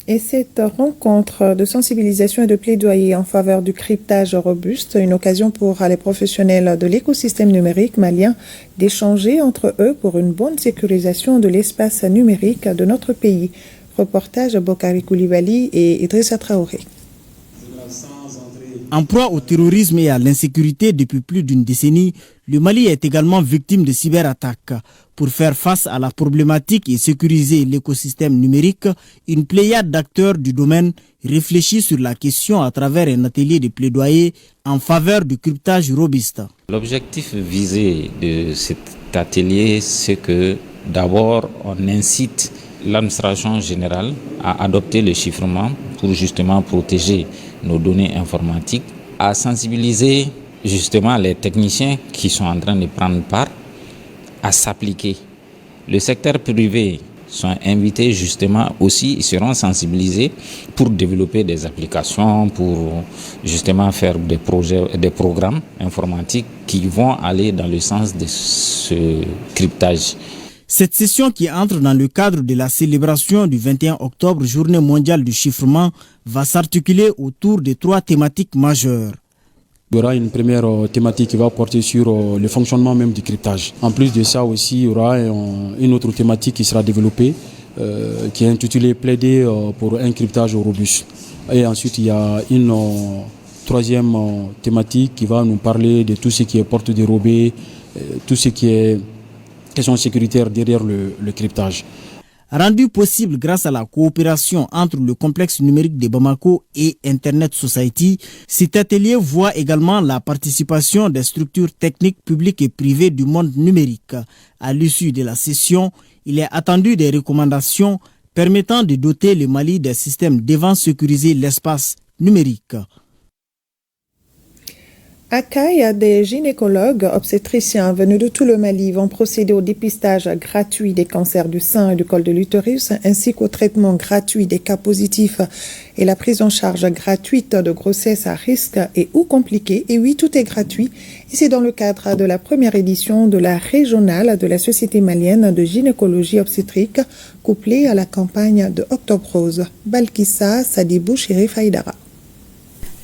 Et cette rencontre de sensibilisation et de plaidoyer en faveur du cryptage robuste, une occasion pour les professionnels de l'écosystème numérique malien d'échanger entre eux pour une bonne sécurisation de l'espace numérique de notre pays. Reportage Bokari Koulibaly et Idrissa Traoré. En proie au terrorisme et à l'insécurité depuis plus d'une décennie, le Mali est également victime de cyberattaques. Pour faire face à la problématique et sécuriser l'écosystème numérique, une pléiade d'acteurs du domaine réfléchit sur la question à travers un atelier de plaidoyer en faveur du cryptage robuste. L'objectif visé de cet atelier, c'est que d'abord on incite l'administration générale à adopter le chiffrement pour justement protéger nos données informatiques, à sensibiliser justement les techniciens qui sont en train de prendre part à s'appliquer. Le secteur privé sont invités justement aussi, ils seront sensibilisés pour développer des applications, pour justement faire des projets, des programmes informatiques qui vont aller dans le sens de ce cryptage. Cette session qui entre dans le cadre de la célébration du 21 octobre, Journée mondiale du chiffrement, va s'articuler autour de 3 thématiques majeures. Il y aura une première thématique qui va porter sur le fonctionnement même du cryptage. En plus de ça aussi, il y aura une autre thématique qui sera développée, qui est intitulée « Plaider pour un cryptage robuste ». Et ensuite, il y a une troisième thématique qui va nous parler de tout ce qui est porte dérobée, tout ce qui est question sécuritaire derrière le cryptage. Rendu possible grâce à la coopération entre le complexe numérique de Bamako et Internet Society, cet atelier voit également la participation des structures techniques publiques et privées du monde numérique. À l'issue de la session, il est attendu des recommandations permettant de doter le Mali des systèmes devant sécuriser l'espace numérique. À Kayes, des gynécologues obstétriciens venus de tout le Mali vont procéder au dépistage gratuit des cancers du sein et du col de l'utérus, ainsi qu'au traitement gratuit des cas positifs et la prise en charge gratuite de grossesse à risque et ou compliquée. Et oui, tout est gratuit. Et c'est dans le cadre de la première édition de la régionale de la Société malienne de gynécologie obstétrique, couplée à la campagne de Octobre Rose. Balkissa Sadibou Chérif Haïdara.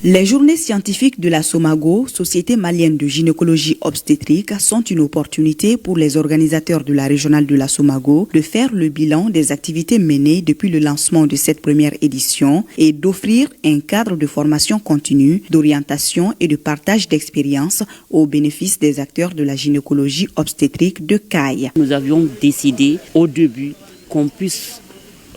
Les journées scientifiques de la SOMAGO, Société malienne de gynécologie obstétrique, sont une opportunité pour les organisateurs de la régionale de la SOMAGO de faire le bilan des activités menées depuis le lancement de cette première édition et d'offrir un cadre de formation continue, d'orientation et de partage d'expériences au bénéfice des acteurs de la gynécologie obstétrique de Kayes. Nous avions décidé au début qu'on puisse,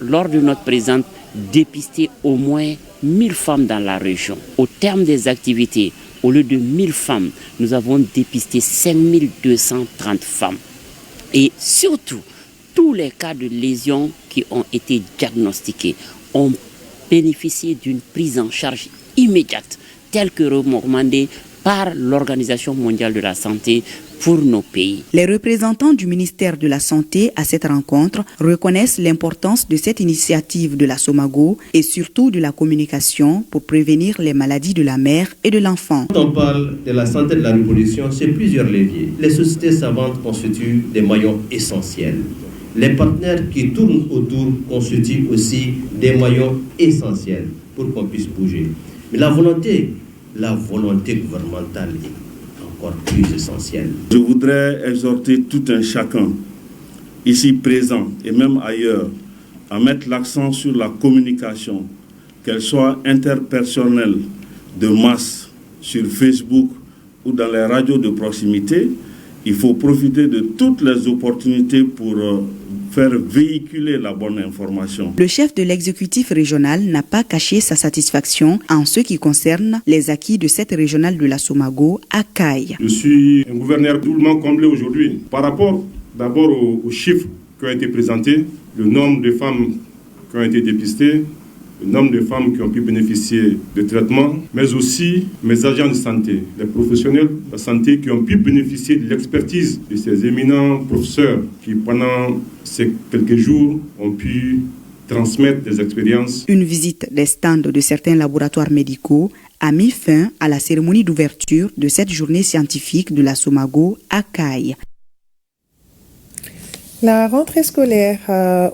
lors de notre présence, dépister au moins 1000 femmes dans la région. Au terme des activités, au lieu de 1000 femmes, nous avons dépisté 5230 femmes. Et surtout, tous les cas de lésions qui ont été diagnostiqués ont bénéficié d'une prise en charge immédiate, telle que recommandée par l'Organisation mondiale de la santé pour nos pays. Les représentants du ministère de la Santé à cette rencontre reconnaissent l'importance de cette initiative de la SOMAGO et surtout de la communication pour prévenir les maladies de la mère et de l'enfant. Quand on parle de la santé de la reproduction, c'est plusieurs leviers. Les sociétés savantes constituent des maillons essentiels. Les partenaires qui tournent autour constituent aussi des maillons essentiels pour qu'on puisse bouger. Mais la volonté gouvernementale est encore plus essentielle. Je voudrais exhorter tout un chacun, ici présent et même ailleurs, à mettre l'accent sur la communication, qu'elle soit interpersonnelle, de masse, sur Facebook ou dans les radios de proximité. Il faut profiter de toutes les opportunités pour faire véhiculer la bonne information. Le chef de l'exécutif régional n'a pas caché sa satisfaction en ce qui concerne les acquis de cette régionale de la Somago à Kaye. Je suis un gouverneur doublement comblé aujourd'hui. Par rapport d'abord aux chiffres qui ont été présentés, le nombre de femmes qui ont été dépistées, le nombre de femmes qui ont pu bénéficier de traitements, mais aussi mes agents de santé, les professionnels de la santé qui ont pu bénéficier de l'expertise de ces éminents professeurs qui, pendant ces quelques jours, ont pu transmettre des expériences. Une visite des stands de certains laboratoires médicaux a mis fin à la cérémonie d'ouverture de cette journée scientifique de la Somago à Kaye. La rentrée scolaire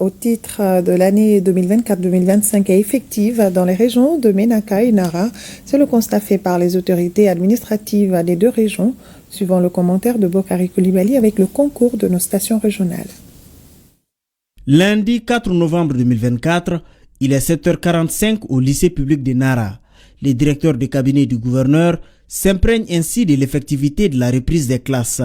au titre de l'année 2024-2025 est effective dans les régions de Menaka et Nara. C'est le constat fait par les autorités administratives des deux régions, suivant le commentaire de Bokari Koulibaly avec le concours de nos stations régionales. Lundi 4 novembre 2024, il est 7h45 au lycée public de Nara. Les directeurs de cabinet du gouverneur s'imprègnent ainsi de l'effectivité de la reprise des classes.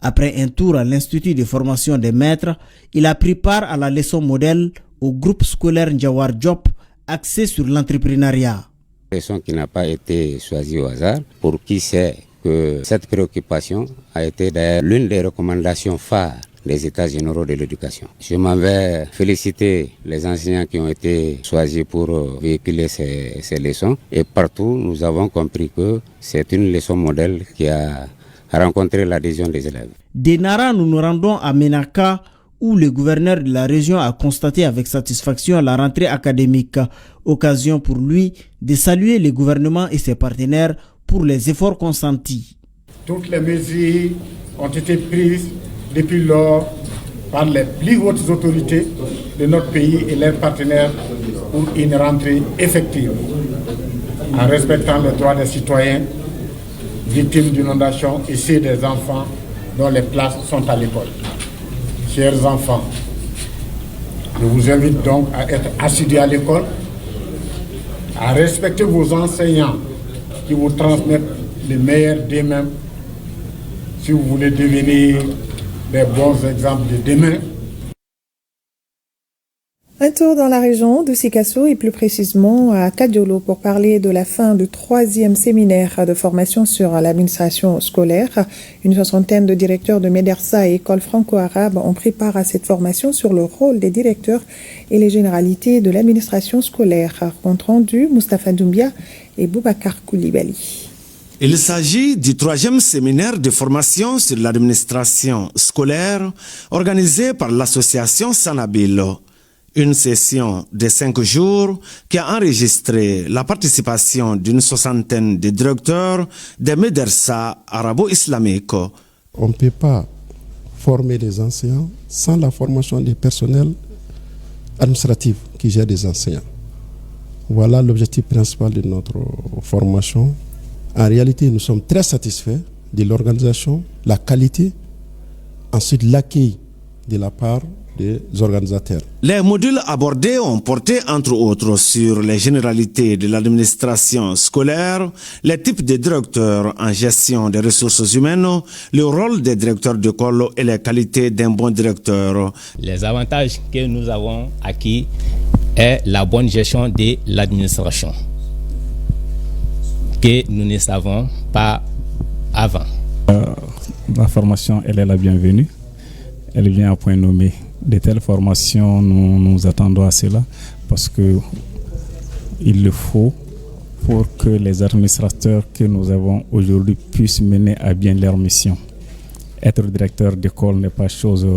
Après un tour à l'Institut de formation des maîtres, il a pris part à la leçon modèle au groupe scolaire Njawar Diop axé sur l'entrepreneuriat. Leçon qui n'a pas été choisie au hasard, pour qui sait que cette préoccupation a été d'ailleurs l'une des recommandations phares des États généraux de l'éducation. Je m'en vais féliciter les enseignants qui ont été choisis pour véhiculer ces leçons et partout nous avons compris que c'est une leçon modèle qui a rencontrer l'adhésion des élèves. De Nara, nous nous rendons à Menaka où le gouverneur de la région a constaté avec satisfaction la rentrée académique. Occasion pour lui de saluer le gouvernement et ses partenaires pour les efforts consentis. Toutes les mesures ont été prises depuis lors par les plus hautes autorités de notre pays et leurs partenaires pour une rentrée effective, en respectant les droits des citoyens victimes d'inondations et ceux des enfants dont les classes sont à l'école. Chers enfants, je vous invite donc à être assidus à l'école, à respecter vos enseignants qui vous transmettent les meilleurs d'eux-mêmes si vous voulez devenir des bons exemples de demain. Un tour dans la région de Sikasso et plus précisément à Kadiolo pour parler de la fin du 3e séminaire de formation sur l'administration scolaire. Une soixantaine de directeurs de Médersa et écoles franco-arabes ont pris part à cette formation sur le rôle des directeurs et les généralités de l'administration scolaire. Compte rendu, Moustapha Doumbia et Boubacar Koulibaly. Il s'agit du 3e séminaire de formation sur l'administration scolaire organisé par l'association Sanabil. Une session de 5 jours qui a enregistré la participation d'une soixantaine de directeurs des médersa arabo-islamiques. On ne peut pas former des enseignants sans la formation des personnels administratifs qui gèrent des enseignants. Voilà l'objectif principal de notre formation. En réalité, nous sommes très satisfaits de l'organisation, la qualité, ensuite l'accueil de la part des organisateurs. Les modules abordés ont porté entre autres sur les généralités de l'administration scolaire, les types de directeurs en gestion des ressources humaines, le rôle des directeurs d'école et les qualités d'un bon directeur. Les avantages que nous avons acquis est la bonne gestion de l'administration que nous ne savons pas avant. La formation, elle est la bienvenue. Elle vient à point nommé. De telles formations, nous attendons à cela parce que il le faut pour que les administrateurs que nous avons aujourd'hui puissent mener à bien leur mission. Être directeur d'école n'est pas chose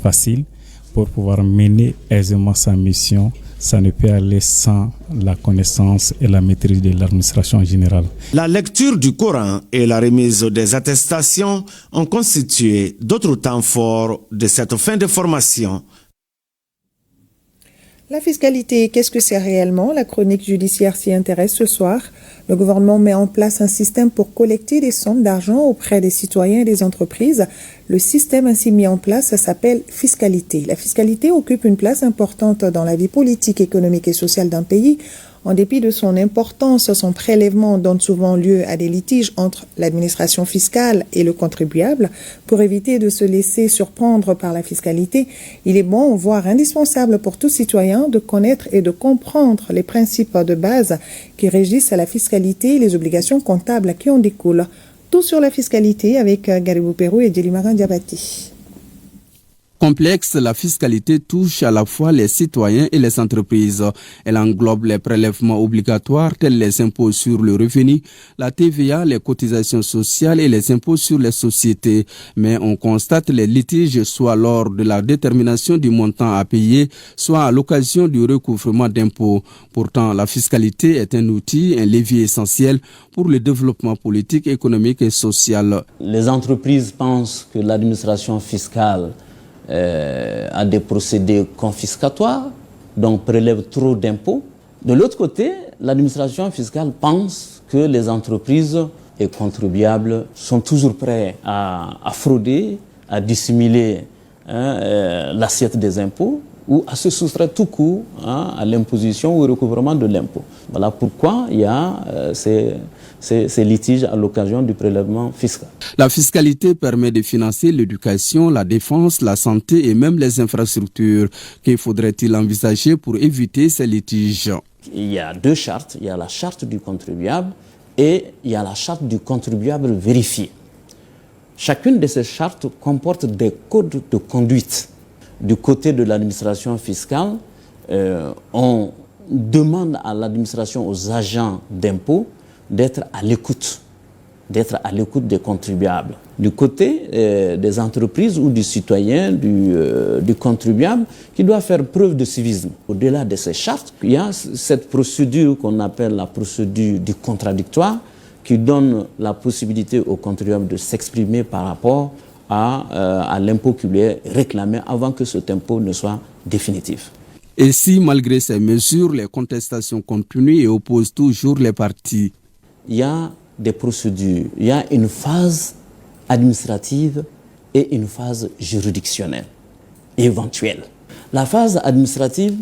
facile. Pour pouvoir mener aisément sa mission, ça ne peut aller sans la connaissance et la maîtrise de l'administration générale. La lecture du Coran et la remise des attestations ont constitué d'autres temps forts de cette fin de formation. La fiscalité, qu'est-ce que c'est réellement? La chronique judiciaire s'y intéresse ce soir. Le gouvernement met en place un système pour collecter des sommes d'argent auprès des citoyens et des entreprises. Le système ainsi mis en place s'appelle fiscalité. La fiscalité occupe une place importante dans la vie politique, économique et sociale d'un pays. En dépit de son importance, son prélèvement donne souvent lieu à des litiges entre l'administration fiscale et le contribuable. Pour éviter de se laisser surprendre par la fiscalité, il est bon, voire indispensable pour tout citoyen de connaître et de comprendre les principes de base qui régissent la fiscalité et les obligations comptables qui en découlent. Tout sur la fiscalité avec Garibou Pérou et Djelimaran Diabati. Complexe, la fiscalité touche à la fois les citoyens et les entreprises. Elle englobe les prélèvements obligatoires tels les impôts sur le revenu, la TVA, les cotisations sociales et les impôts sur les sociétés. Mais on constate les litiges soit lors de la détermination du montant à payer, soit à l'occasion du recouvrement d'impôts. Pourtant, la fiscalité est un outil, un levier essentiel pour le développement politique, économique et social. Les entreprises pensent que l'administration fiscale à des procédés confiscatoires, donc prélève trop d'impôts. De l'autre côté, l'administration fiscale pense que les entreprises et contribuables sont toujours prêts à frauder, à dissimuler l'assiette des impôts ou à se soustraire tout court à l'imposition ou au recouvrement de l'impôt. Voilà pourquoi il y a ces litiges à l'occasion du prélèvement fiscal. La fiscalité permet de financer l'éducation, la défense, la santé et même les infrastructures. Que faudrait-il envisager pour éviter ces litiges? Il y a deux chartes. Il y a la charte du contribuable et il y a la charte du contribuable vérifié. Chacune de ces chartes comporte des codes de conduite. Du côté de l'administration fiscale, on demande à l'administration, aux agents d'impôts, d'être à l'écoute des contribuables. Du côté des entreprises ou du citoyen, du contribuable, qui doit faire preuve de civisme. Au-delà de ces chartes, il y a cette procédure qu'on appelle la procédure du contradictoire, qui donne la possibilité au contribuable de s'exprimer par rapport à l'impôt qui lui est réclamé avant que cet impôt ne soit définitif. Et si, malgré ces mesures, les contestations continuent et opposent toujours les partis? Il y a des procédures, il y a une phase administrative et une phase juridictionnelle éventuelle. La phase administrative,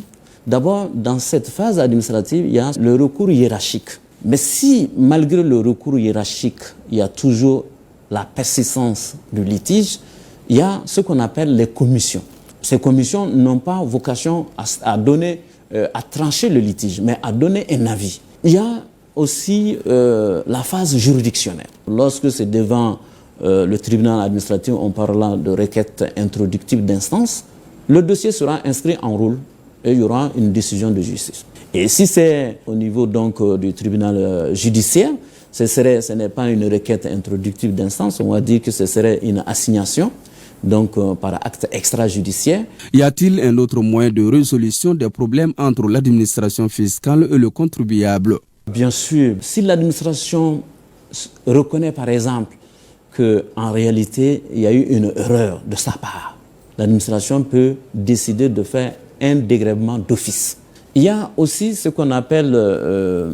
d'abord, dans cette phase administrative, il y a le recours hiérarchique. Mais si, malgré le recours hiérarchique, il y a toujours la persistance du litige, il y a ce qu'on appelle les commissions. Ces commissions n'ont pas vocation à trancher le litige, mais à donner un avis. Il y a aussi la phase juridictionnelle. Lorsque c'est devant le tribunal administratif, on parle de requête introductive d'instance, le dossier sera inscrit en rôle et il y aura une décision de justice. Et si c'est au niveau donc du tribunal judiciaire, ce n'est pas une requête introductive d'instance, on va dire que ce serait une assignation, donc par acte extrajudiciaire. Y a-t-il un autre moyen de résolution des problèmes entre l'administration fiscale et le contribuable? Bien sûr, si l'administration reconnaît par exemple qu'en réalité il y a eu une erreur de sa part, l'administration peut décider de faire un dégrèvement d'office. Il y a aussi ce qu'on appelle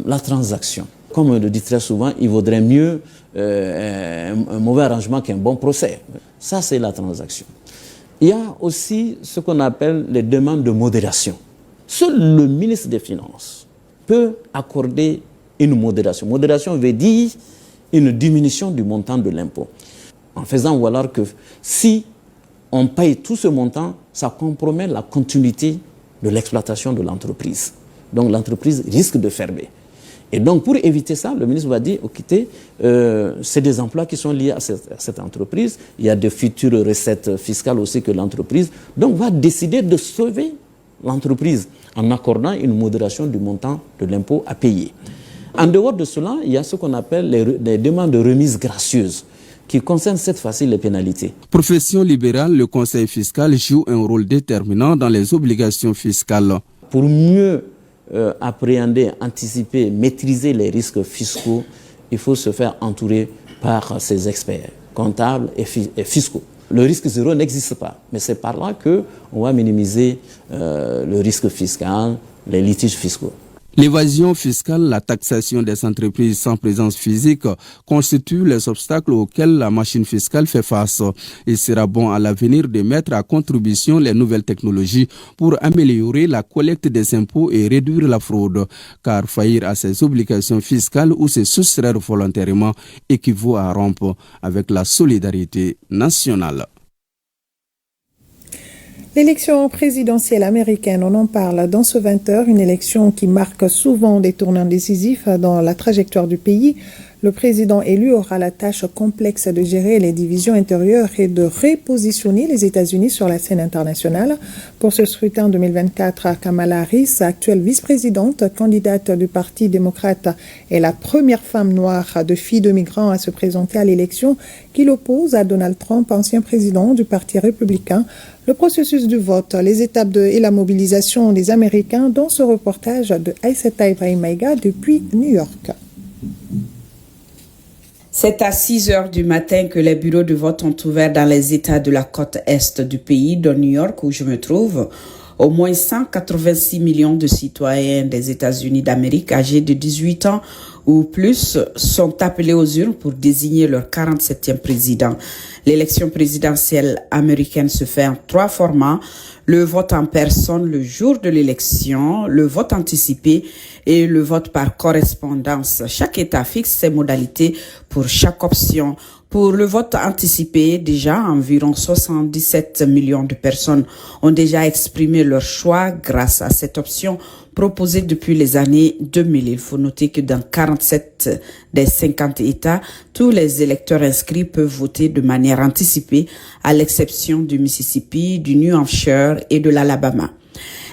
la transaction. Comme on le dit très souvent, il vaudrait mieux un mauvais arrangement qu'un bon procès. Ça, c'est la transaction. Il y a aussi ce qu'on appelle les demandes de modération. Seul le ministre des Finances peut accorder une modération. Modération veut dire une diminution du montant de l'impôt. En faisant valoir que si on paye tout ce montant, ça compromet la continuité de l'exploitation de l'entreprise. Donc l'entreprise risque de fermer. Et donc, pour éviter ça, le ministre va dire, écoutez, c'est des emplois qui sont liés à cette entreprise. Il y a de futures recettes fiscales aussi que l'entreprise. Donc, va décider de sauver l'entreprise en accordant une modération du montant de l'impôt à payer. En dehors de cela, il y a ce qu'on appelle les demandes de remise gracieuse qui concernent cette fois-ci les pénalités. Profession libérale, le conseil fiscal joue un rôle déterminant dans les obligations fiscales. Pour mieux appréhender, anticiper, maîtriser les risques fiscaux, il faut se faire entourer par ces experts comptables et fiscaux. Le risque zéro n'existe pas, mais c'est par là qu'on va minimiser le risque fiscal, les litiges fiscaux. L'évasion fiscale, la taxation des entreprises sans présence physique constituent les obstacles auxquels la machine fiscale fait face. Il sera bon à l'avenir de mettre à contribution les nouvelles technologies pour améliorer la collecte des impôts et réduire la fraude, car faillir à ses obligations fiscales ou se soustraire volontairement équivaut à rompre avec la solidarité nationale. L'élection présidentielle américaine, on en parle dans ce 20h, une élection qui marque souvent des tournants décisifs dans la trajectoire du pays. Le président élu aura la tâche complexe de gérer les divisions intérieures et de repositionner les États-Unis sur la scène internationale. Pour ce scrutin 2024, Kamala Harris, actuelle vice-présidente, candidate du Parti démocrate, est la première femme noire de fille de migrants à se présenter à l'élection qui l'oppose à Donald Trump, ancien président du Parti républicain. Le processus du vote, les étapes et la mobilisation des Américains dans ce reportage de Aïssata Ibrahim Maïga depuis New York. C'est à 6 heures du matin que les bureaux de vote ont ouvert dans les États de la côte est du pays, de New York où je me trouve. Au moins 186 millions de citoyens des États-Unis d'Amérique âgés de 18 ans ou plus sont appelés aux urnes pour désigner leur 47e président. L'élection présidentielle américaine se fait en 3 formats. Le vote en personne le jour de l'élection, le vote anticipé et le vote par correspondance. Chaque État fixe ses modalités pour chaque option. Pour le vote anticipé, déjà environ 77 millions de personnes ont déjà exprimé leur choix grâce à cette option proposée depuis les années 2000. Il faut noter que dans 47 des 50 États, tous les électeurs inscrits peuvent voter de manière anticipée, à l'exception du Mississippi, du New Hampshire et de l'Alabama.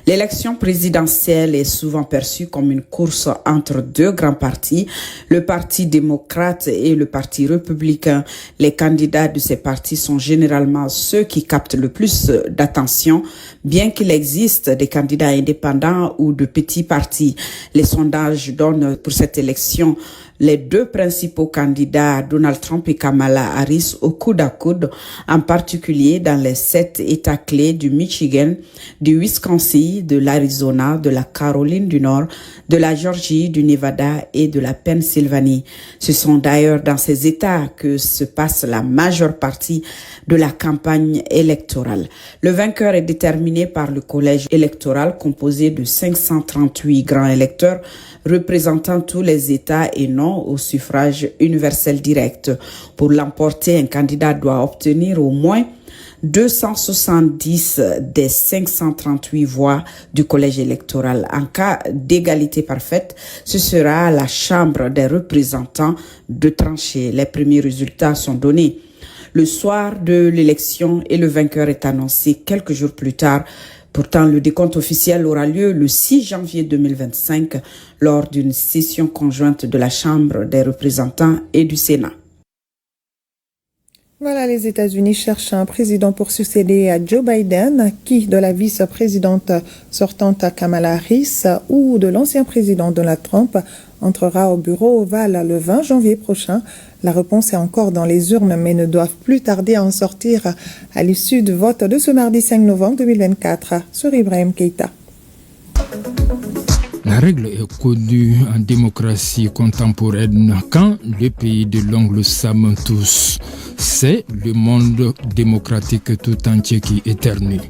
L'élection présidentielle est souvent perçue comme une course entre 2 grands partis, le Parti démocrate et le Parti républicain. Les candidats de ces partis sont généralement ceux qui captent le plus d'attention, bien qu'il existe des candidats indépendants ou de petits partis. Les sondages donnent pour cette élection les 2 principaux candidats, Donald Trump et Kamala Harris, au coude à coude, en particulier dans les 7 États clés du Michigan, du Wisconsin, de l'Arizona, de la Caroline du Nord, de la Georgie, du Nevada et de la Pennsylvanie. Ce sont d'ailleurs dans ces États que se passe la majeure partie de la campagne électorale. Le vainqueur est déterminé par le collège électoral composé de 538 grands électeurs représentant tous les États et non au suffrage universel direct. Pour l'emporter, un candidat doit obtenir au moins 270 des 538 voix du collège électoral. En cas d'égalité parfaite, ce sera à la Chambre des représentants de trancher. Les premiers résultats sont donnés le soir de l'élection et le vainqueur est annoncé quelques jours plus tard. Pourtant, le décompte officiel aura lieu le 6 janvier 2025 lors d'une session conjointe de la Chambre des représentants et du Sénat. Voilà, les États-Unis cherchent un président pour succéder à Joe Biden, qui de la vice-présidente sortante Kamala Harris ou de l'ancien président Donald Trump entrera au bureau ovale le 20 janvier prochain. La réponse est encore dans les urnes, mais ne doivent plus tarder à en sortir à l'issue du vote de ce mardi 5 novembre 2024 sur Ibrahim Keïta. La règle est connue en démocratie contemporaine. Quand le pays de l'ongle s'aime tous, c'est le monde démocratique tout entier qui éternue.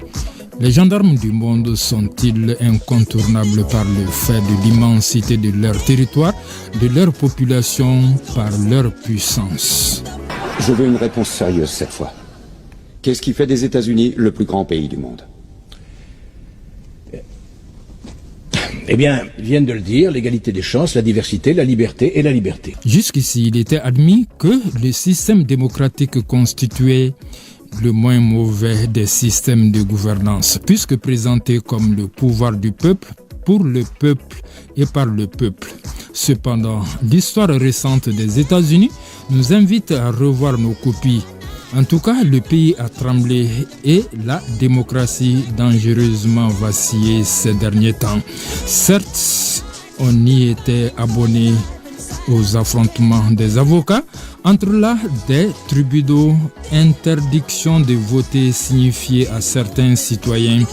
Les gendarmes du monde sont-ils incontournables par le fait de l'immensité de leur territoire, de leur population, par leur puissance? Je veux une réponse sérieuse cette fois. Qu'est-ce qui fait des États-Unis le plus grand pays du monde? Eh bien, ils viennent de le dire, l'égalité des chances, la diversité, la liberté et la liberté. Jusqu'ici, il était admis que le système démocratique constituait le moins mauvais des systèmes de gouvernance, puisque présenté comme le pouvoir du peuple, pour le peuple et par le peuple. Cependant, l'histoire récente des États-Unis nous invite à revoir nos copies. En tout cas, le pays a tremblé et la démocratie dangereusement vacillé ces derniers temps. Certes, on y était abonné aux affrontements des avocats. Entre là, des tribunaux, interdiction de voter signifiée à certains citoyens,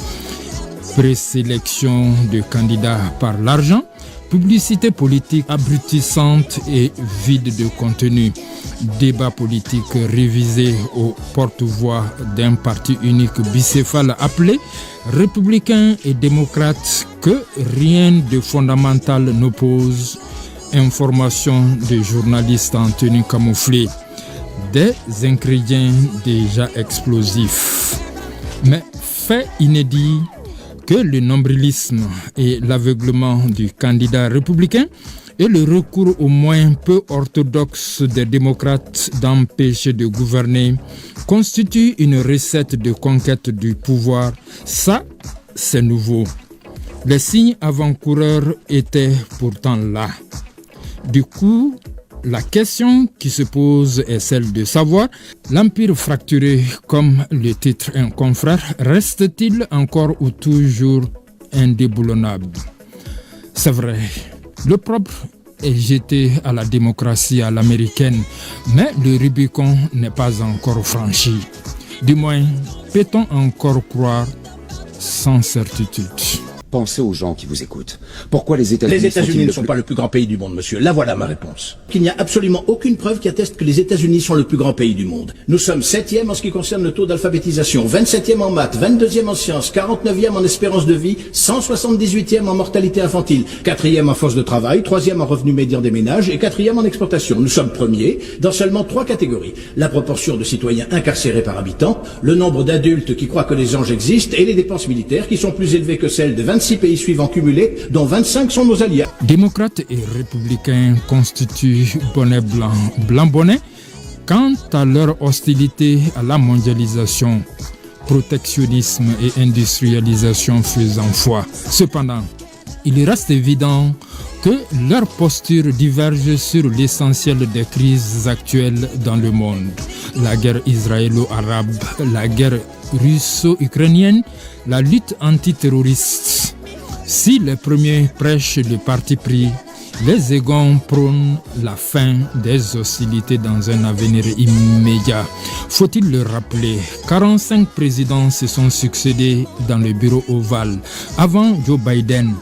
présélection de candidats par l'argent, publicité politique abrutissante et vide de contenu, débat politique révisé au porte-voix d'un parti unique bicéphale appelé républicains et démocrates que rien de fondamental n'oppose, information de journalistes en tenue camouflée, des ingrédients déjà explosifs. Mais fait inédit que le nombrilisme et l'aveuglement du candidat républicain et le recours au moins peu orthodoxe des démocrates d'empêcher de gouverner constituent une recette de conquête du pouvoir. Ça, c'est nouveau. Les signes avant-coureurs étaient pourtant là. Du coup, la question qui se pose est celle de savoir, l'empire fracturé, comme le titre un confrère, reste-t-il encore ou toujours indéboulonnable? C'est vrai, le propre est jeté à la démocratie à l'américaine, mais le Rubicon n'est pas encore franchi. Du moins, peut-on encore croire sans certitude? Pensez aux gens qui vous écoutent. Pourquoi les États-Unis ne sont pas le plus grand pays du monde, monsieur. Là voilà ma réponse. Il n'y a absolument aucune preuve qui atteste que les États-Unis sont le plus grand pays du monde. Nous sommes 7e en ce qui concerne le taux d'alphabétisation, 27e en maths, 22e en sciences, 49e en espérance de vie, 178e en mortalité infantile, 4e en force de travail, 3e en revenu médian des ménages et 4e en exportation. Nous sommes premiers dans seulement 3 catégories. La proportion de citoyens incarcérés par habitant, le nombre d'adultes qui croient que les anges existent et les dépenses militaires qui sont plus élevées que celles de 26 pays suivants cumulés, dont 25 sont nos alliés. Démocrates et républicains constituent bonnet blanc, blanc bonnet quant à leur hostilité à la mondialisation, protectionnisme et industrialisation faisant foi. Cependant, il reste évident que leur posture diverge sur l'essentiel des crises actuelles dans le monde. La guerre israélo-arabe, la guerre russo-ukrainienne, la lutte antiterroriste. Si les premiers prêchent le parti pris, les seconds prônent la fin des hostilités dans un avenir immédiat. Faut-il le rappeler, 45 présidents se sont succédés dans le bureau ovale avant Joe Biden.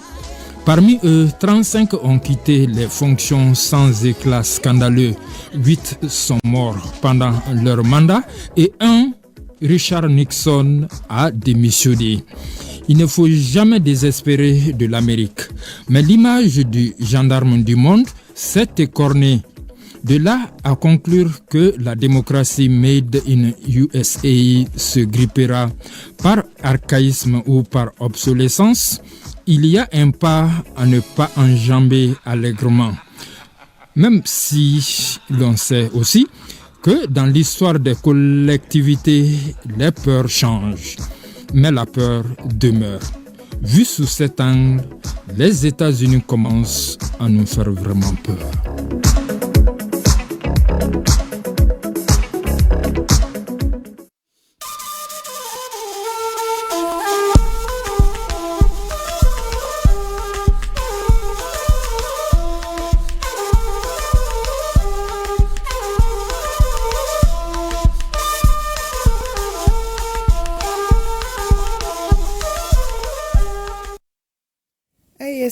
Parmi eux, 35 ont quitté les fonctions sans éclat scandaleux. 8 sont morts pendant leur mandat et Richard Nixon, a démissionné. Il ne faut jamais désespérer de l'Amérique. Mais l'image du gendarme du monde s'est écornée. De là à conclure que la démocratie made in USA se grippera par archaïsme ou par obsolescence, il y a un pas à ne pas enjamber allègrement. Même si l'on sait aussi que dans l'histoire des collectivités, les peurs changent, mais la peur demeure. Vu sous cet angle, les États-Unis commencent à nous faire vraiment peur.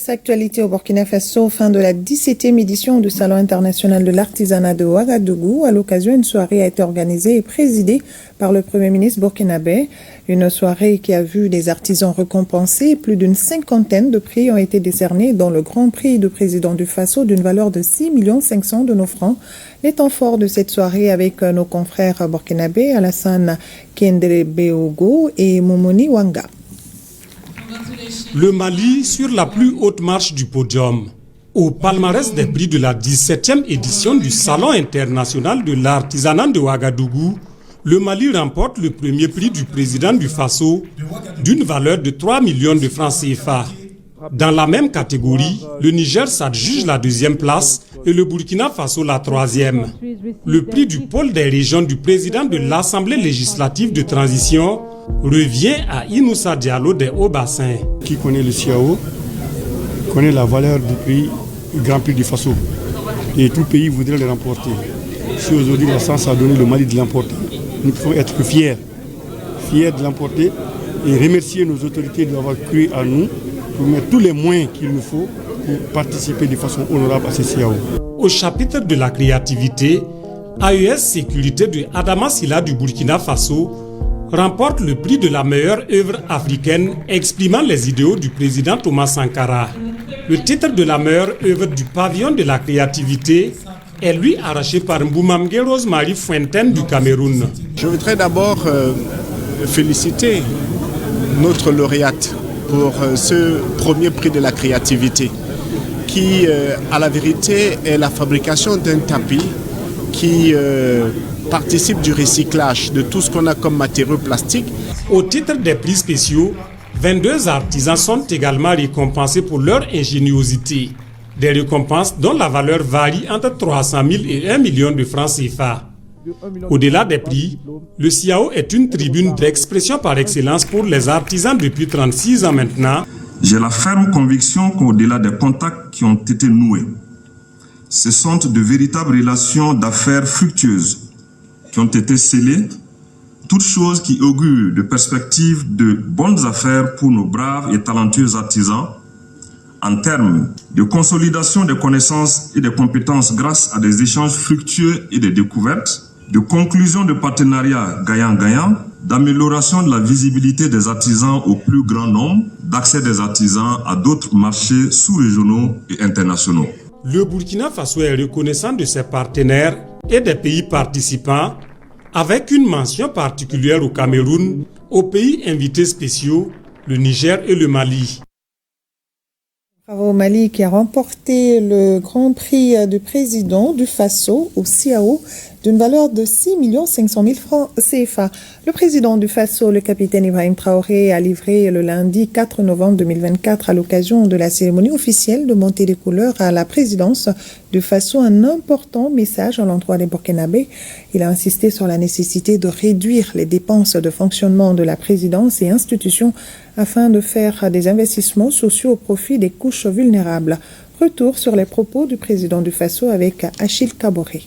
Actualité au Burkina Faso, fin de la 17e édition du Salon international de l'artisanat de Ouagadougou. À l'occasion, une soirée a été organisée et présidée par le Premier ministre burkinabé. Une soirée qui a vu des artisans récompensés. Plus d'une 50aine de prix ont été décernés, dont le Grand Prix de président du Faso d'une valeur de 6 500 000 de nos francs. Les temps forts de cette soirée avec nos confrères burkinabés, Alassane Kenderebeogo et Momoni Wanga. Le Mali sur la plus haute marche du podium. Au palmarès des prix de la 17e édition du Salon international de l'artisanat de Ouagadougou, le Mali remporte le premier prix du président du Faso d'une valeur de 3 millions de francs CFA. Dans la même catégorie, le Niger s'adjuge la 2e place et le Burkina Faso la 3e. Le prix du pôle des régions du président de l'Assemblée législative de transition revient à Inoussa Diallo des Hauts-Bassins. Qui connaît le CIAO connaît la valeur du prix, du Grand Prix du Faso. Et tout pays voudrait le remporter. Si aujourd'hui la France a donné le Mali de l'emporter, nous pouvons être fiers de l'emporter et remercier nos autorités d'avoir cru à nous pour mettre tous les moyens qu'il nous faut pour participer de façon honorable à ces CIAO. Au chapitre de la créativité, AES Sécurité de Adama Sylla du Burkina Faso remporte le prix de la meilleure œuvre africaine exprimant les idéaux du président Thomas Sankara. Le titre de la meilleure œuvre du pavillon de la créativité est lui arraché par Mboumamgue Rosemary Fuenten du Cameroun. Je voudrais d'abord féliciter notre lauréate pour ce premier prix de la créativité qui, à la vérité, est la fabrication d'un tapis qui participe du recyclage de tout ce qu'on a comme matériaux plastiques. Au titre des prix spéciaux, 22 artisans sont également récompensés pour leur ingéniosité. Des récompenses dont la valeur varie entre 300 000 et 1 million de francs CFA. Au-delà des prix, le CIAO est une tribune d'expression par excellence pour les artisans depuis 36 ans maintenant. J'ai la ferme conviction qu'au-delà des contacts qui ont été noués, ce sont de véritables relations d'affaires fructueuses qui ont été scellées, toutes choses qui augurent de perspectives de bonnes affaires pour nos braves et talentueux artisans, en termes de consolidation des connaissances et des compétences grâce à des échanges fructueux et des découvertes, de conclusion de partenariats gagnant-gagnant, d'amélioration de la visibilité des artisans au plus grand nombre, d'accès des artisans à d'autres marchés sous-régionaux et internationaux. Le Burkina Faso est reconnaissant de ses partenaires et des pays participants, avec une mention particulière au Cameroun, aux pays invités spéciaux, le Niger et le Mali. Bravo au Mali qui a remporté le Grand Prix du président du Faso au CIAO d'une valeur de 6 500 000 francs CFA. Le président du Faso, le capitaine Ibrahim Traoré, a livré le lundi 4 novembre 2024 à l'occasion de la cérémonie officielle de montée des couleurs à la présidence du Faso un important message à l'endroit des Burkinabés. Il a insisté sur la nécessité de réduire les dépenses de fonctionnement de la présidence et institutions afin de faire des investissements sociaux au profit des couches vulnérables. Retour sur les propos du président du Faso avec Achille Kaboré.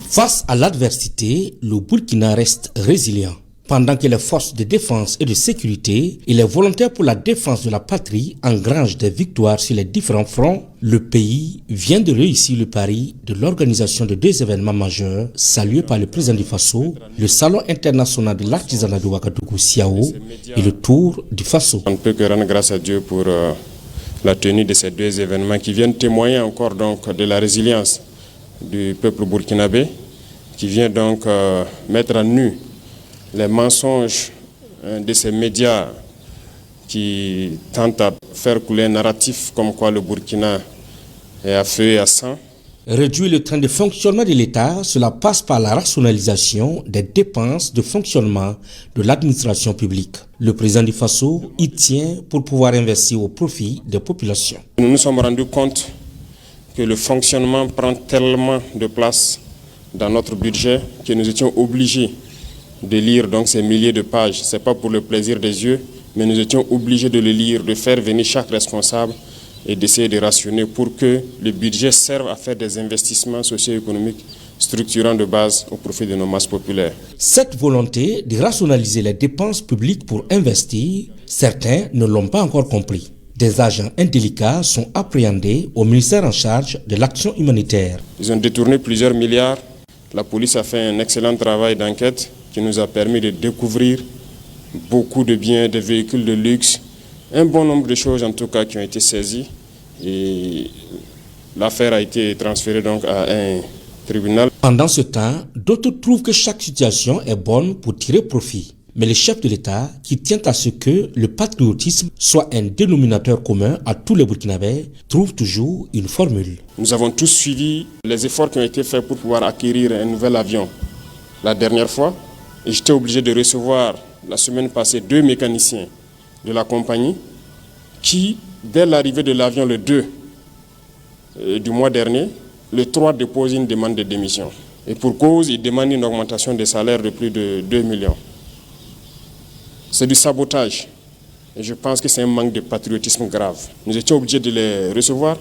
Face à l'adversité, le Burkina reste résilient. Pendant que les forces de défense et de sécurité et les volontaires pour la défense de la patrie engrangent des victoires sur les différents fronts, le pays vient de réussir le pari de l'organisation de deux événements majeurs salués par le président du Faso, le Salon international de l'artisanat de Ouagadougou CIAO et le Tour du Faso. On ne peut que rendre grâce à Dieu pour la tenue de ces deux événements qui viennent témoigner encore donc de la résilience du peuple burkinabé, qui vient donc mettre à nu les mensonges de ces médias qui tentent à faire couler un narratif comme quoi le Burkina est à feu et à sang. Réduire le train de fonctionnement de l'État, cela passe par la rationalisation des dépenses de fonctionnement de l'administration publique. Le président du Faso y tient pour pouvoir investir au profit des populations. Nous nous sommes rendus compte que le fonctionnement prend tellement de place dans notre budget que nous étions obligés de lire donc ces milliers de pages. Ce n'est pas pour le plaisir des yeux, mais nous étions obligés de le lire, de faire venir chaque responsable et d'essayer de rationner pour que le budget serve à faire des investissements socio-économiques structurants de base au profit de nos masses populaires. Cette volonté de rationaliser les dépenses publiques pour investir, certains ne l'ont pas encore compris. Des agents indélicats sont appréhendés au ministère en charge de l'action humanitaire. Ils ont détourné plusieurs milliards. La police a fait un excellent travail d'enquête qui nous a permis de découvrir beaucoup de biens, des véhicules de luxe, un bon nombre de choses en tout cas qui ont été saisies. Et l'affaire a été transférée donc à un tribunal. Pendant ce temps, d'autres trouvent que chaque situation est bonne pour tirer profit. Mais le chef de l'État, qui tient à ce que le patriotisme soit un dénominateur commun à tous les Burkinabés, trouve toujours une formule. Nous avons tous suivi les efforts qui ont été faits pour pouvoir acquérir un nouvel avion. La dernière fois, j'étais obligé de recevoir la semaine passée 2 mécaniciens de la compagnie qui, dès l'arrivée de l'avion le 2 du mois dernier, le 3 déposent une demande de démission. Et pour cause, ils demandent une augmentation des salaires de plus de 2 millions. C'est du sabotage. Et je pense que c'est un manque de patriotisme grave. Nous étions obligés de les recevoir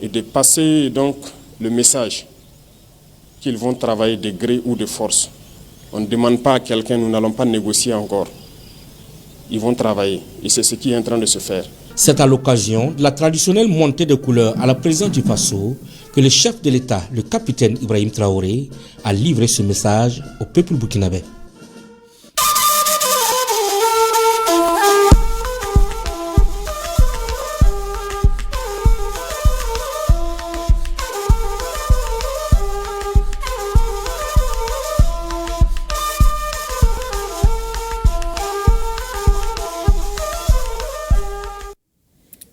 et de passer donc le message qu'ils vont travailler de gré ou de force. On ne demande pas à quelqu'un, nous n'allons pas négocier encore. Ils vont travailler et c'est ce qui est en train de se faire. C'est à l'occasion de la traditionnelle montée de couleurs à la présidence du Faso que le chef de l'État, le capitaine Ibrahim Traoré, a livré ce message au peuple burkinabé.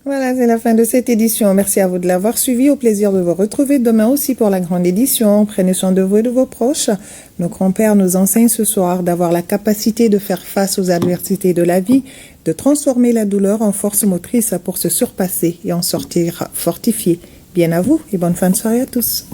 Voilà, c'est la fin de cette édition. Merci à vous de l'avoir suivi. Au plaisir de vous retrouver demain aussi pour la grande édition. Prenez soin de vous et de vos proches. Nos grands-pères nous enseignent ce soir d'avoir la capacité de faire face aux adversités de la vie, de transformer la douleur en force motrice pour se surpasser et en sortir fortifié. Bien à vous et bonne fin de soirée à tous.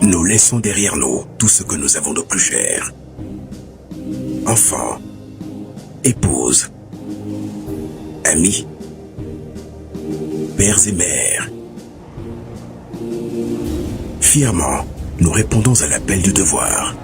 Nous laissons derrière nous tout ce que nous avons de plus cher. Enfants, épouses, amis, pères et mères. Fièrement, nous répondons à l'appel du devoir.